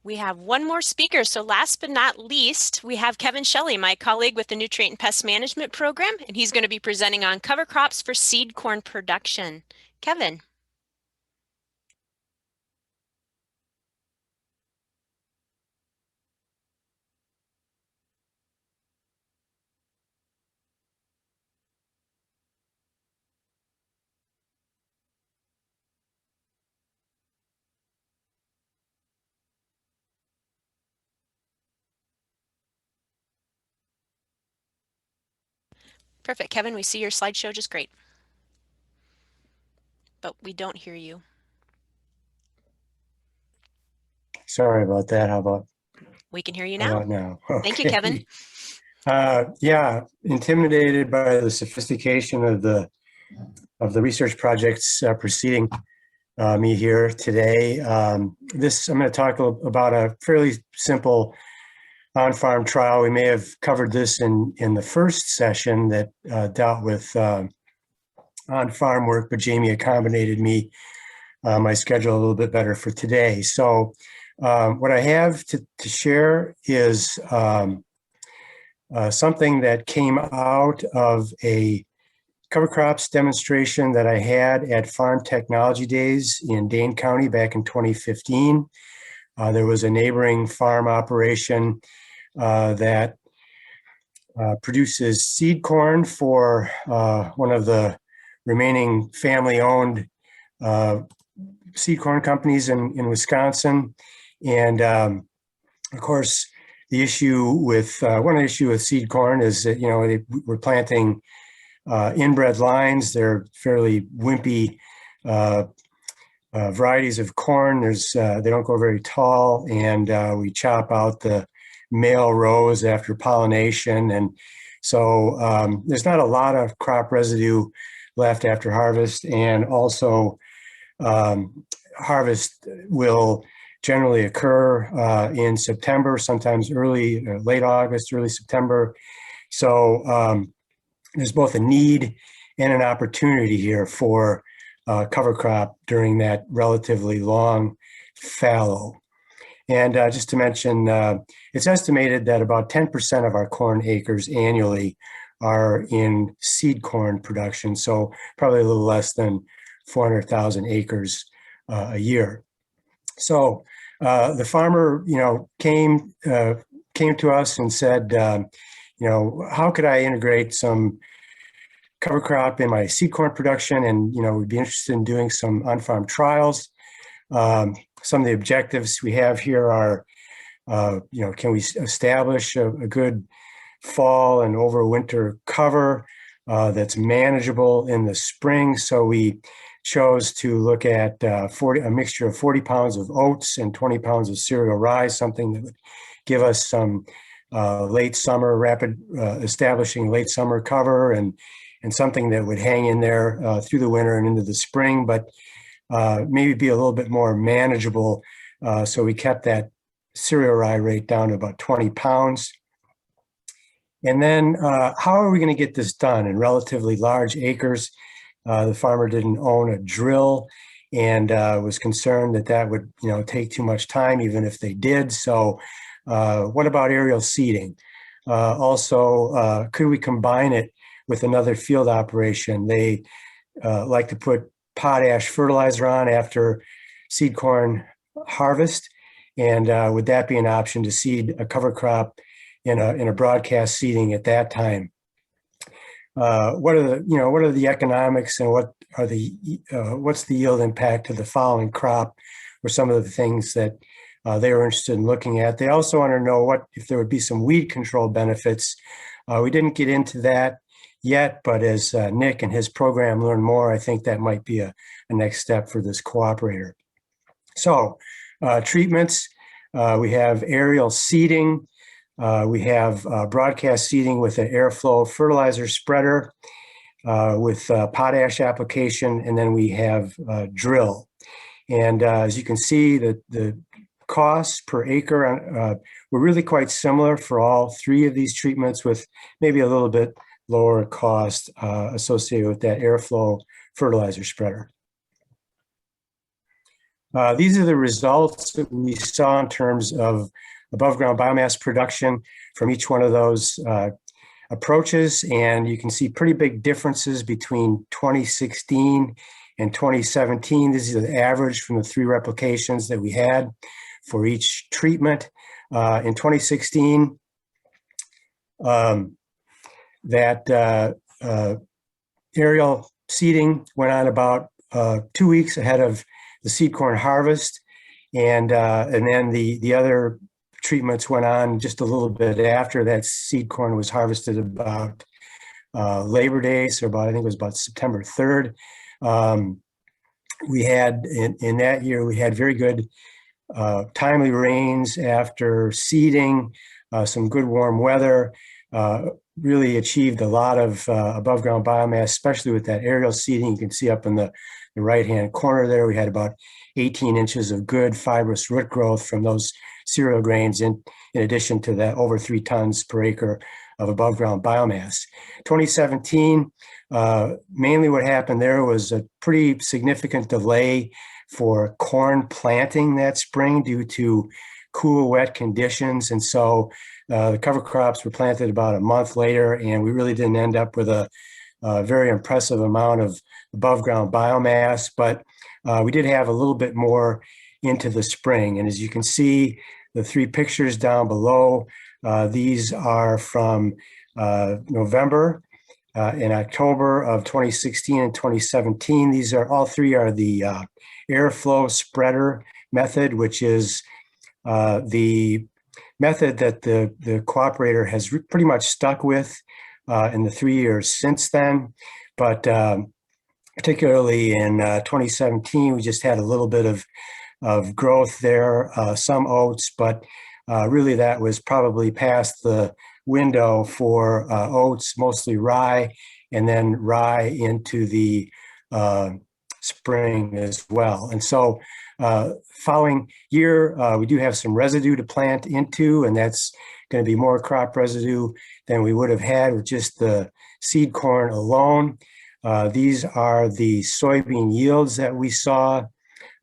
we have one more speaker. So last but not least, we have Kevin Shelley, my colleague with the Nutrient and Pest Management Program, and he's going to be presenting on cover crops for seed corn production. Kevin. Perfect. Kevin, we see your slideshow just great. But we don't hear you. Sorry about that. How about? We can hear you now. Now? Thank you, Kevin. Yeah, intimidated by the sophistication of the research projects proceeding me here today. I'm going to talk about a fairly simple on-farm trial. We may have covered this in the first session that dealt with on-farm work, but Jamie accommodated me my schedule a little bit better for today. So what I have to share is something that came out of a cover crops demonstration that I had at Farm Technology Days in Dane County back in 2015. There was a neighboring farm operation that produces seed corn for one of the remaining family-owned seed corn companies in Wisconsin. And of course, the issue with one issue with seed corn is that, we're planting inbred lines. They're fairly wimpy varieties of corn. They don't go very tall, and we chop out the male rows after pollination. And so there's not a lot of crop residue left after harvest. And also harvest will generally occur in September, sometimes late August, early September. So there's both a need and an opportunity here for cover crop during that relatively long fallow. And just to mention, it's estimated that about 10% of our corn acres annually are in seed corn production, so probably a little less than 400,000 acres a year. So the farmer, came to us and said, how could I integrate some cover crop in my seed corn production? And, we'd be interested in doing some on-farm trials. Some of the objectives we have here are, can we establish a good fall and overwinter cover that's manageable in the spring? So we chose to look at a mixture of 40 pounds of oats and 20 pounds of cereal rye, something that would give us some late summer, establishing late summer cover, and something that would hang in there through the winter and into the spring, but maybe be a little bit more manageable. So we kept that cereal rye rate down to about 20 pounds. And then how are we going to get this done in relatively large acres? The farmer didn't own a drill and was concerned that would, take too much time, even if they did. So what about aerial seeding? Also, could we combine it with another field operation? They like to put potash fertilizer on after seed corn harvest. And would that be an option to seed a cover crop in a broadcast seeding at that time? What are the economics, and what's the yield impact to the following crop, were some of the things that they were interested in looking at. They also want to know if there would be some weed control benefits. We didn't get into that yet, but as Nick and his program Learn More, I think that might be a next step for this cooperator. So treatments, we have aerial seeding. We have broadcast seeding with an airflow fertilizer spreader with potash application, and then we have drill. And as you can see, the costs per acre were really quite similar for all three of these treatments, with maybe a little bit lower cost associated with that airflow fertilizer spreader. These are the results that we saw in terms of above ground biomass production from each one of those approaches. And you can see pretty big differences between 2016 and 2017. This is the average from the three replications that we had for each treatment. In 2016, aerial seeding went on about 2 weeks ahead of the seed corn harvest, and then the other treatments went on just a little bit after that seed corn was harvested, about Labor Day, so I think it was about September 3rd. We had in that year, we had very good timely rains after seeding, some good warm weather. really achieved a lot of above ground biomass, especially with that aerial seeding. You can see up in the right-hand corner there, we had about 18 inches of good fibrous root growth from those cereal grains in addition to that over 3 tons per acre of above ground biomass. 2017, mainly what happened there was a pretty significant delay for corn planting that spring due to cool, wet conditions. And so the cover crops were planted about a month later, and we really didn't end up with a very impressive amount of above ground biomass, but we did have a little bit more into the spring. And as you can see, the 3 pictures down below, these are from November and October of 2016 and 2017. These are all 3 are the airflow spreader method, which is the method that the cooperator has pretty much stuck with in the 3 years since then. But particularly in 2017, we just had a little bit of growth there, some oats, but really that was probably past the window for oats, mostly rye, and then rye into the spring as well. And so following year, we do have some residue to plant into, and that's going to be more crop residue than we would have had with just the seed corn alone. These are the soybean yields that we saw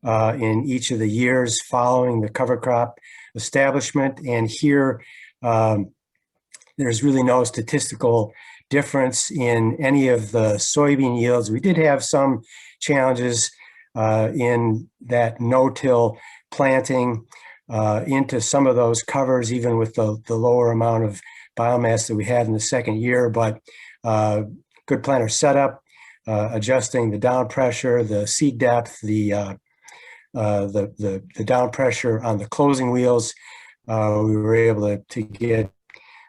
in each of the years following the cover crop establishment. And here, there's really no statistical difference in any of the soybean yields. We did have some challenges in that no-till planting into some of those covers, even with the lower amount of biomass that we had in the second year, but good planter setup, adjusting the down pressure, the seed depth, the down pressure on the closing wheels. We were able to get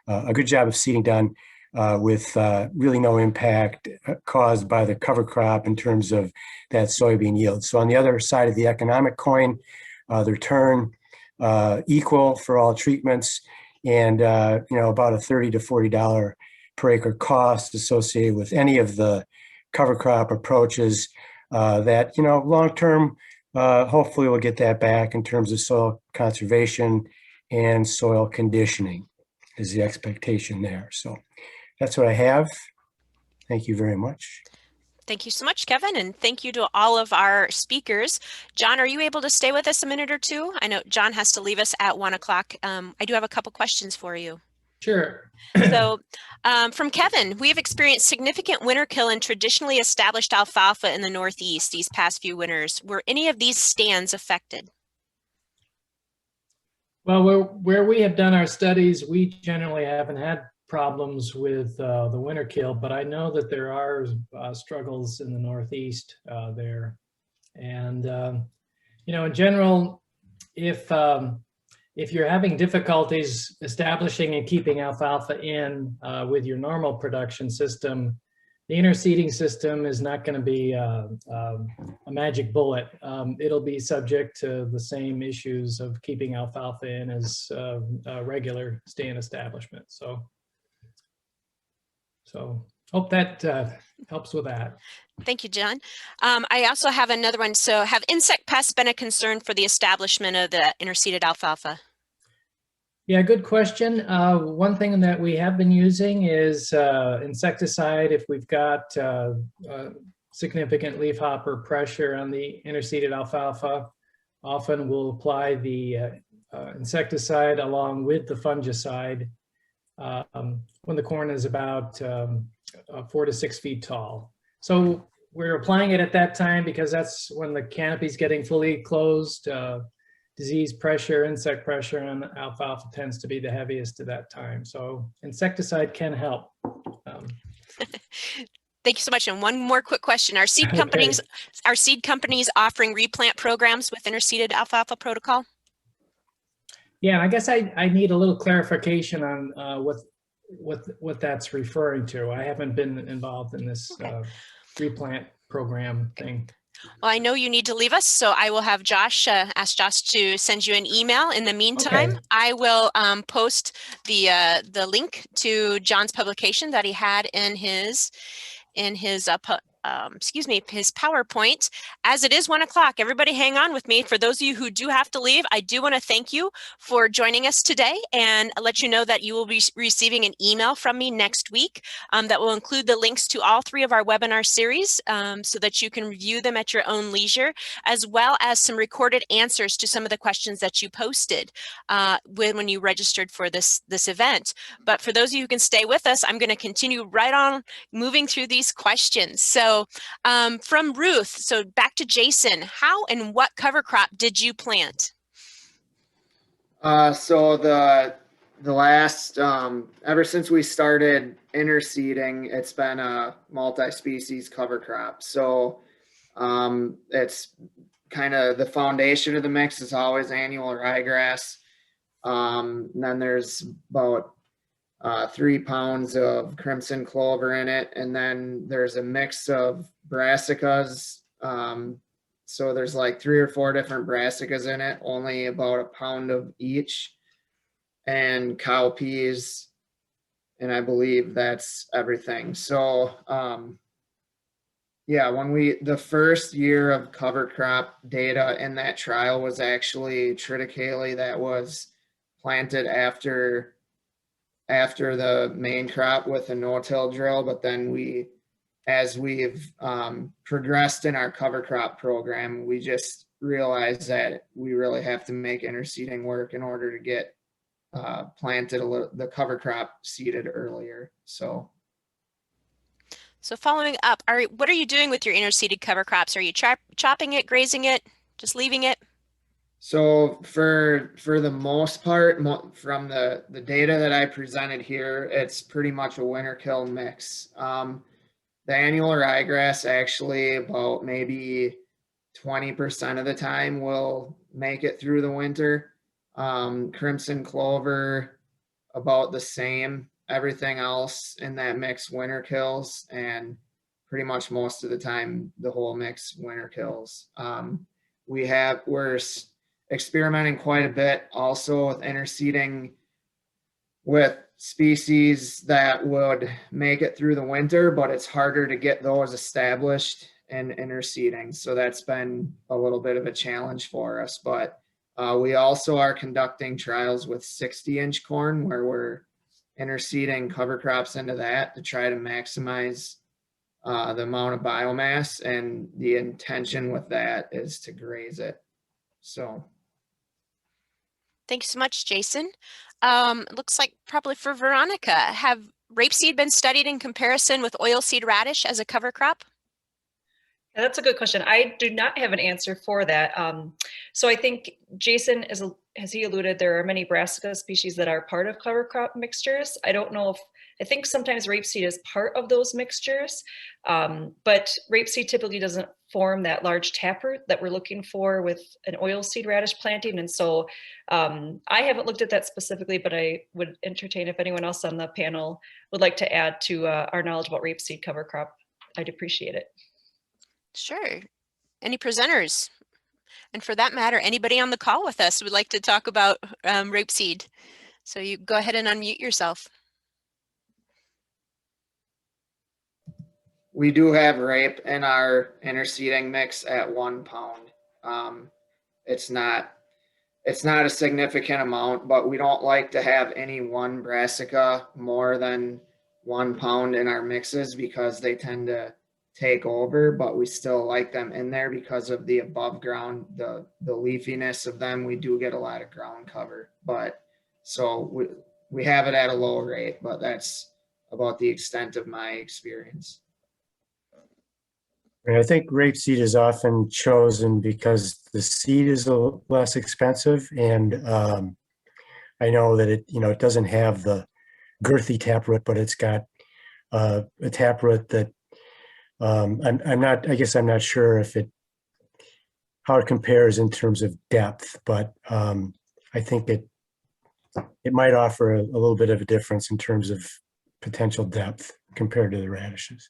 a good job of seeding done with really no impact caused by the cover crop in terms of that soybean yield. So on the other side of the economic coin, the return equal for all treatments, and about a $30 to $40 per acre cost associated with any of the cover crop approaches that, long term, hopefully we'll get that back in terms of soil conservation and soil conditioning is the expectation there. So that's what I have. Thank you very much. Thank you so much, Kevin, and thank you to all of our speakers. John, are you able to stay with us a minute or two? I know John has to leave us at 1 o'clock. I do have a couple questions for you. Sure. So from Kevin, we have experienced significant winter kill in traditionally established alfalfa in the Northeast these past few winters. Were any of these stands affected? Well, where we have done our studies, we generally haven't had problems with the winter kill, but I know that there are struggles in the Northeast there. And, in general, if you're having difficulties establishing and keeping alfalfa in with your normal production system, the interseeding system is not going to be a magic bullet. It'll be subject to the same issues of keeping alfalfa in as a regular stand establishment. So hope that helps with that. Thank you, John. I also have another one. So have insect pests been a concern for the establishment of the interseeded alfalfa? Yeah, good question. One thing that we have been using is insecticide if we've got significant leafhopper pressure on the interseeded alfalfa. Often we'll apply the insecticide along with the fungicide when the corn is about 4 to 6 feet tall. So we're applying it at that time because that's when the canopy is getting fully closed. Disease pressure, insect pressure on alfalfa tends to be the heaviest at that time. So insecticide can help. Thank you so much. And one more quick question. Are seed companies, offering replant programs with interseeded alfalfa protocol? Yeah, I guess I need a little clarification on what that's referring to. I haven't been involved in this replant program thing. Well, I know you need to leave us, so I will have Josh, ask Josh to send you an email. In the meantime, Okay. I will post the link to John's publication that he had in his his PowerPoint. As it is 1 o'clock, everybody hang on with me. For those of you who do have to leave, I do want to thank you for joining us today and let you know that you will be receiving an email from me next week that will include the links to all 3 of our webinar series so that you can review them at your own leisure, as well as some recorded answers to some of the questions that you posted when you registered for this event. But for those of you who can stay with us, I'm going to continue right on moving through these questions. So from Ruth, so back to Jason, how and what cover crop did you plant? So the last, ever since we started interseeding, it's been a multi-species cover crop. So it's kind of the foundation of the mix is always annual ryegrass. Then there's about 3 pounds of crimson clover in it, and then there's a mix of brassicas. So there's like 3 or 4 different brassicas in it, only about 1 pound of each, and cowpeas, and I believe that's everything. So yeah, the first year of cover crop data in that trial was actually triticale that was planted after the main crop with a no-till drill, but then as we've progressed in our cover crop program, we just realized that we really have to make interseeding work in order to get planted the cover crop seeded earlier. So following up, what are you doing with your interseeded cover crops? Are you chopping it, grazing it, just leaving it? So for the most part, from the data that I presented here, it's pretty much a winter kill mix. The annual ryegrass actually about maybe 20% of the time will make it through the winter. Crimson clover, about the same. Everything else in that mix winter kills, and pretty much most of the time the whole mix winter kills. We're experimenting quite a bit also with interseeding with species that would make it through the winter, but it's harder to get those established in interseeding. So that's been a little bit of a challenge for us. But we also are conducting trials with 60-inch corn where we're interseeding cover crops into that to try to maximize the amount of biomass. And the intention with that is to graze it. So. Thanks so much, Jason. Looks like probably for Veronica, have rapeseed been studied in comparison with oilseed radish as a cover crop? Yeah, that's a good question. I do not have an answer for that. So I think Jason, as he alluded, there are many brassica species that are part of cover crop mixtures. I don't know I think sometimes rapeseed is part of those mixtures, but rapeseed typically doesn't form that large taproot that we're looking for with an oilseed radish planting. And so I haven't looked at that specifically, but I would entertain if anyone else on the panel would like to add to our knowledge about rapeseed cover crop. I'd appreciate it. Sure. Any presenters? And for that matter, anybody on the call with us would like to talk about rapeseed. So you go ahead and unmute yourself. We do have rape in our interseeding mix at 1 pound. It's not a significant amount, but we don't like to have any one brassica more than 1 pound in our mixes because they tend to take over, but we still like them in there because of the above ground, the leafiness of them. We do get a lot of ground cover, but so we have it at a low rate, but that's about the extent of my experience. And I think rapeseed is often chosen because the seed is a little less expensive, and I know that it doesn't have the girthy taproot, but it's got a taproot that I'm not sure how it compares in terms of depth, but I think it might offer a little bit of a difference in terms of potential depth compared to the radishes.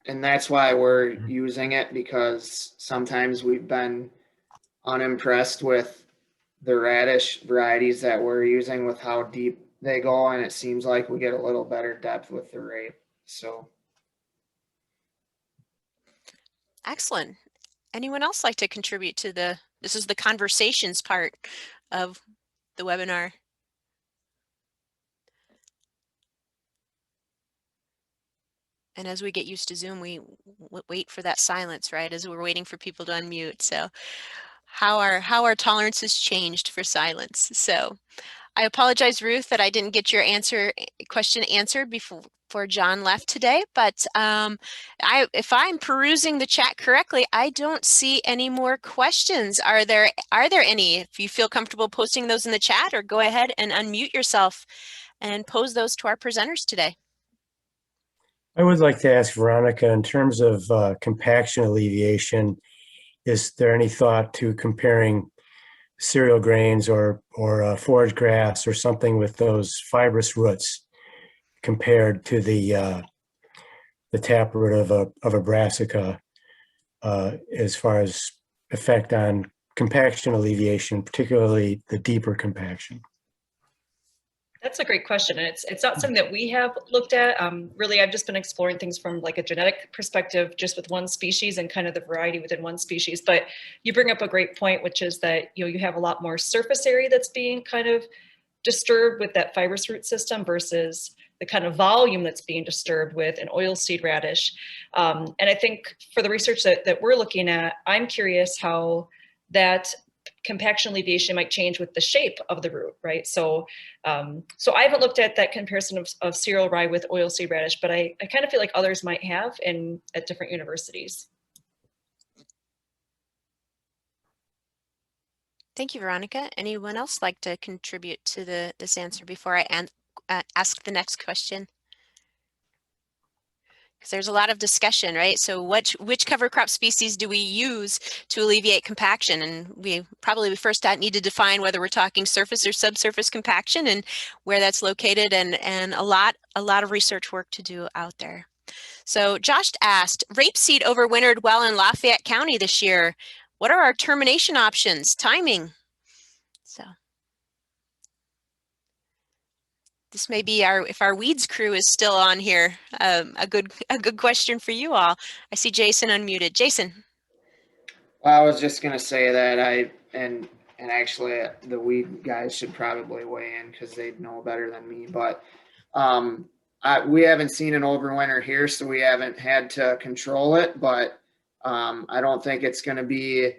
and that's why we're using it, because sometimes we've been unimpressed with the radish varieties that we're using with how deep they go, and it seems like we get a little better depth with the rape. So Excellent. Anyone else like to contribute to this is the conversations part of the webinar. And as we get used to Zoom, we wait for that silence, right? As we're waiting for people to unmute. So how our tolerances changed for silence. So I apologize, Ruth, that I didn't get your question answered before John left today, but if I'm perusing the chat correctly, I don't see any more questions. Are there any? If you feel comfortable posting those in the chat, or go ahead and unmute yourself and pose those to our presenters today. I would like to ask Veronica, in terms of compaction alleviation, is there any thought to comparing cereal grains or forage grass or something with those fibrous roots compared to the taproot of a brassica as far as effect on compaction alleviation, particularly the deeper compaction? That's a great question, and it's not something that we have looked at. Really, I've just been exploring things from like a genetic perspective, just with one species and kind of the variety within one species. But you bring up a great point, which is that you have a lot more surface area that's being kind of disturbed with that fibrous root system versus the kind of volume that's being disturbed with an oilseed radish. And I think for the research that we're looking at, I'm curious how that compaction alleviation might change with the shape of the root, right? So I haven't looked at that comparison of cereal rye with oilseed radish, but I kind of feel like others might have at different universities. Thank you, Veronica. Anyone else like to contribute to this answer before I ask the next question? Because there's a lot of discussion, right? So which cover crop species do we use to alleviate compaction? And we first need to define whether we're talking surface or subsurface compaction and where that's located, and a lot of research work to do out there. So Josh asked, rapeseed overwintered well in Lafayette County this year. What are our termination options? Timing. So this may be if our weeds crew is still on here, a good question for you all. I see Jason unmuted. Jason. Well, I was just gonna say that and actually the weed guys should probably weigh in because they know better than me. But we haven't seen an overwinter here, so we haven't had to control it. But I don't think it's going to be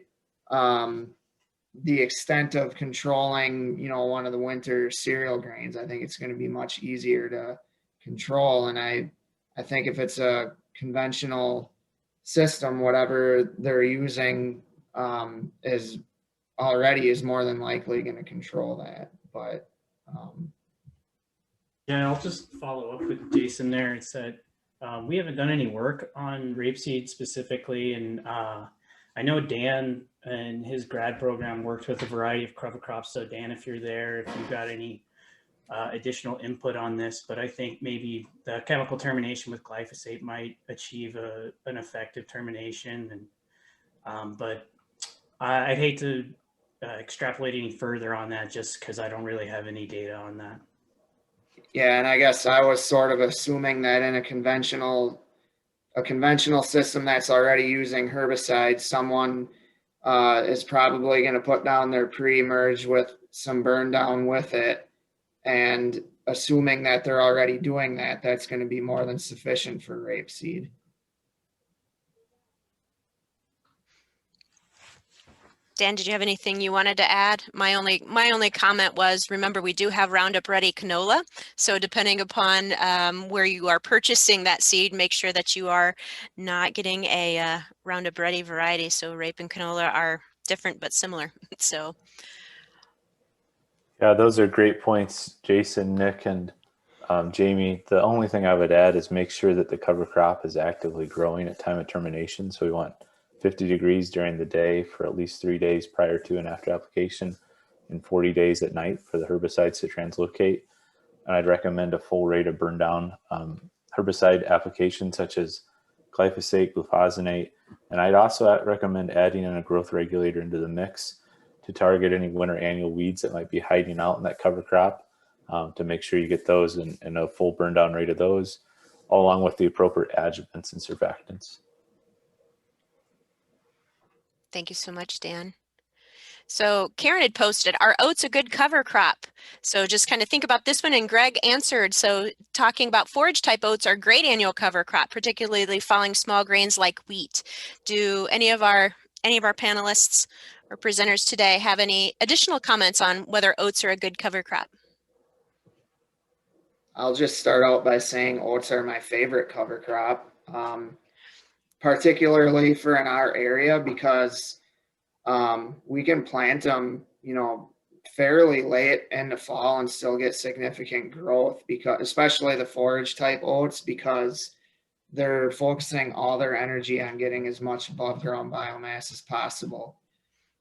the extent of controlling, one of the winter cereal grains. I think it's going to be much easier to control. And I think if it's a conventional system, whatever they're using is more than likely going to control that. But yeah, I'll just follow up with Jason there and said we haven't done any work on rapeseed specifically, and I know Dan and his grad program worked with a variety of cover crops. So Dan, if you're there, if you've got any additional input on this, but I think maybe the chemical termination with glyphosate might achieve an effective termination. And but I'd hate to extrapolate any further on that just because I don't really have any data on that. Yeah, and I guess I was sort of assuming that in a conventional system that's already using herbicides, someone is probably going to put down their pre-emerge with some burn down with it. And assuming that they're already doing that, that's going to be more than sufficient for rapeseed. Dan, did you have anything you wanted to add? My only comment was, remember, we do have Roundup Ready canola. So depending upon where you are purchasing that seed, make sure that you are not getting a Roundup Ready variety. So rape and canola are different but similar. So. Yeah, those are great points, Jason, Nick, and Jamie. The only thing I would add is make sure that the cover crop is actively growing at time of termination. So we want 50 degrees during the day for at least 3 days prior to and after application, and 40 days at night for the herbicides to translocate. And I'd recommend a full rate of burn down herbicide application such as glyphosate, glufosinate, and I'd also recommend adding in a growth regulator into the mix to target any winter annual weeds that might be hiding out in that cover crop, to make sure you get those and a full burn down rate of those, along with the appropriate adjuvants and surfactants. Thank you so much, Dan. So Karen had posted, are oats a good cover crop? So just kind of think about this one, and Gregg answered. So talking about forage type oats are great annual cover crop, particularly following small grains like wheat. Do any of our panelists or presenters today have any additional comments on whether oats are a good cover crop? I'll just start out by saying oats are my favorite cover crop, particularly for in our area, because we can plant them, fairly late in the fall and still get significant growth, because especially the forage type oats, because they're focusing all their energy on getting as much above ground biomass as possible.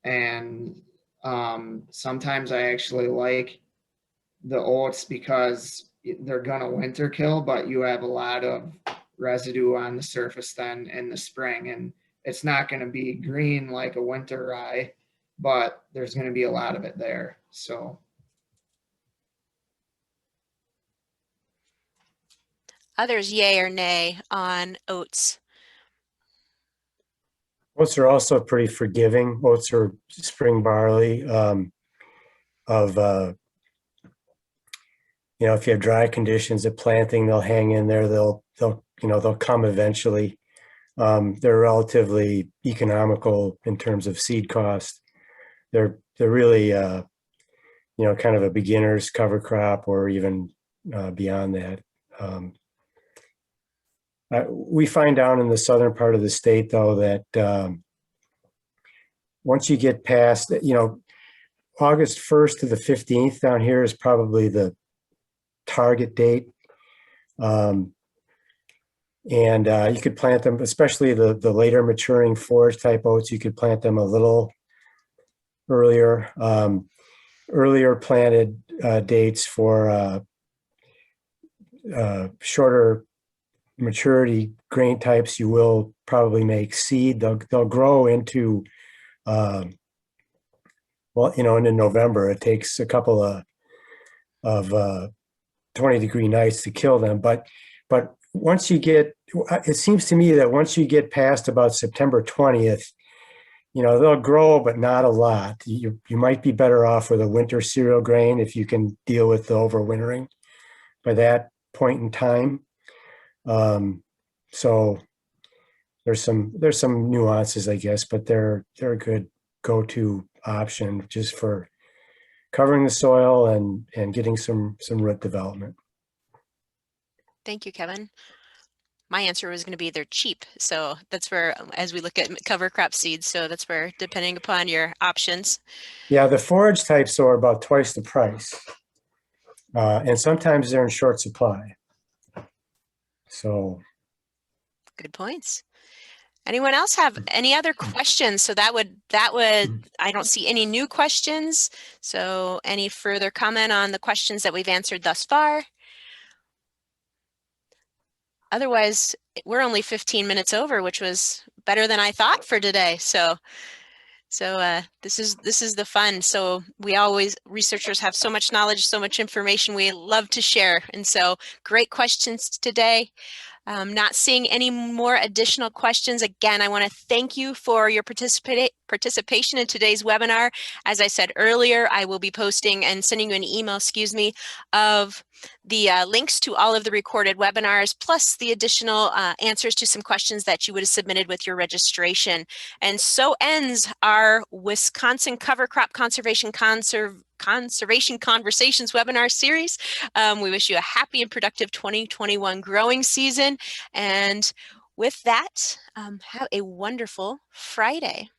And sometimes I actually like the oats because they're gonna winter kill, but you have a lot of residue on the surface then in the spring, and it's not going to be green like a winter rye, but there's going to be a lot of it there. So Others, yay or nay on oats? Oats are also pretty forgiving. Oats are spring barley. If you have dry conditions at planting, they'll hang in there. They'll come eventually. They're relatively economical in terms of seed cost. They're really kind of a beginner's cover crop, or even beyond that. We find down in the southern part of the state, though, that once you get past, August 1st to the 15th down here is probably the target date. You could plant them, especially the later maturing forage type oats, you could plant them a little earlier. Earlier planted dates for shorter maturity grain types, you will probably make seed. They'll grow into, into November. It takes a couple of 20-degree nights to kill them, but once you get, it seems to me that once you get past about September 20th, they'll grow, but not a lot. You might be better off with a winter cereal grain if you can deal with the overwintering by that point in time. So there's some nuances, I guess, but they're a good go-to option just for covering the soil and getting some root development. Thank you, Kevin. My answer was going to be they're cheap. So that's where, as we look at cover crop seeds, so that's where, depending upon your options. Yeah, the forage types are about twice the price. And sometimes they're in short supply. So. Good points. Anyone else have any other questions? So that would, I don't see any new questions. So any further comment on the questions that we've answered thus far? Otherwise, we're only 15 minutes over, which was better than I thought for today. So this is the fun. So researchers have so much knowledge, so much information we love to share. And so great questions today. Not seeing any more additional questions. Again, I want to thank you for your participation in today's webinar. As I said earlier, I will be posting and sending you an email, of the links to all of the recorded webinars, plus the additional answers to some questions that you would have submitted with your registration. And so ends our Wisconsin Cover Crop Conservation Conversations webinar series. We wish you a happy and productive 2021 growing season. And with that, have a wonderful Friday.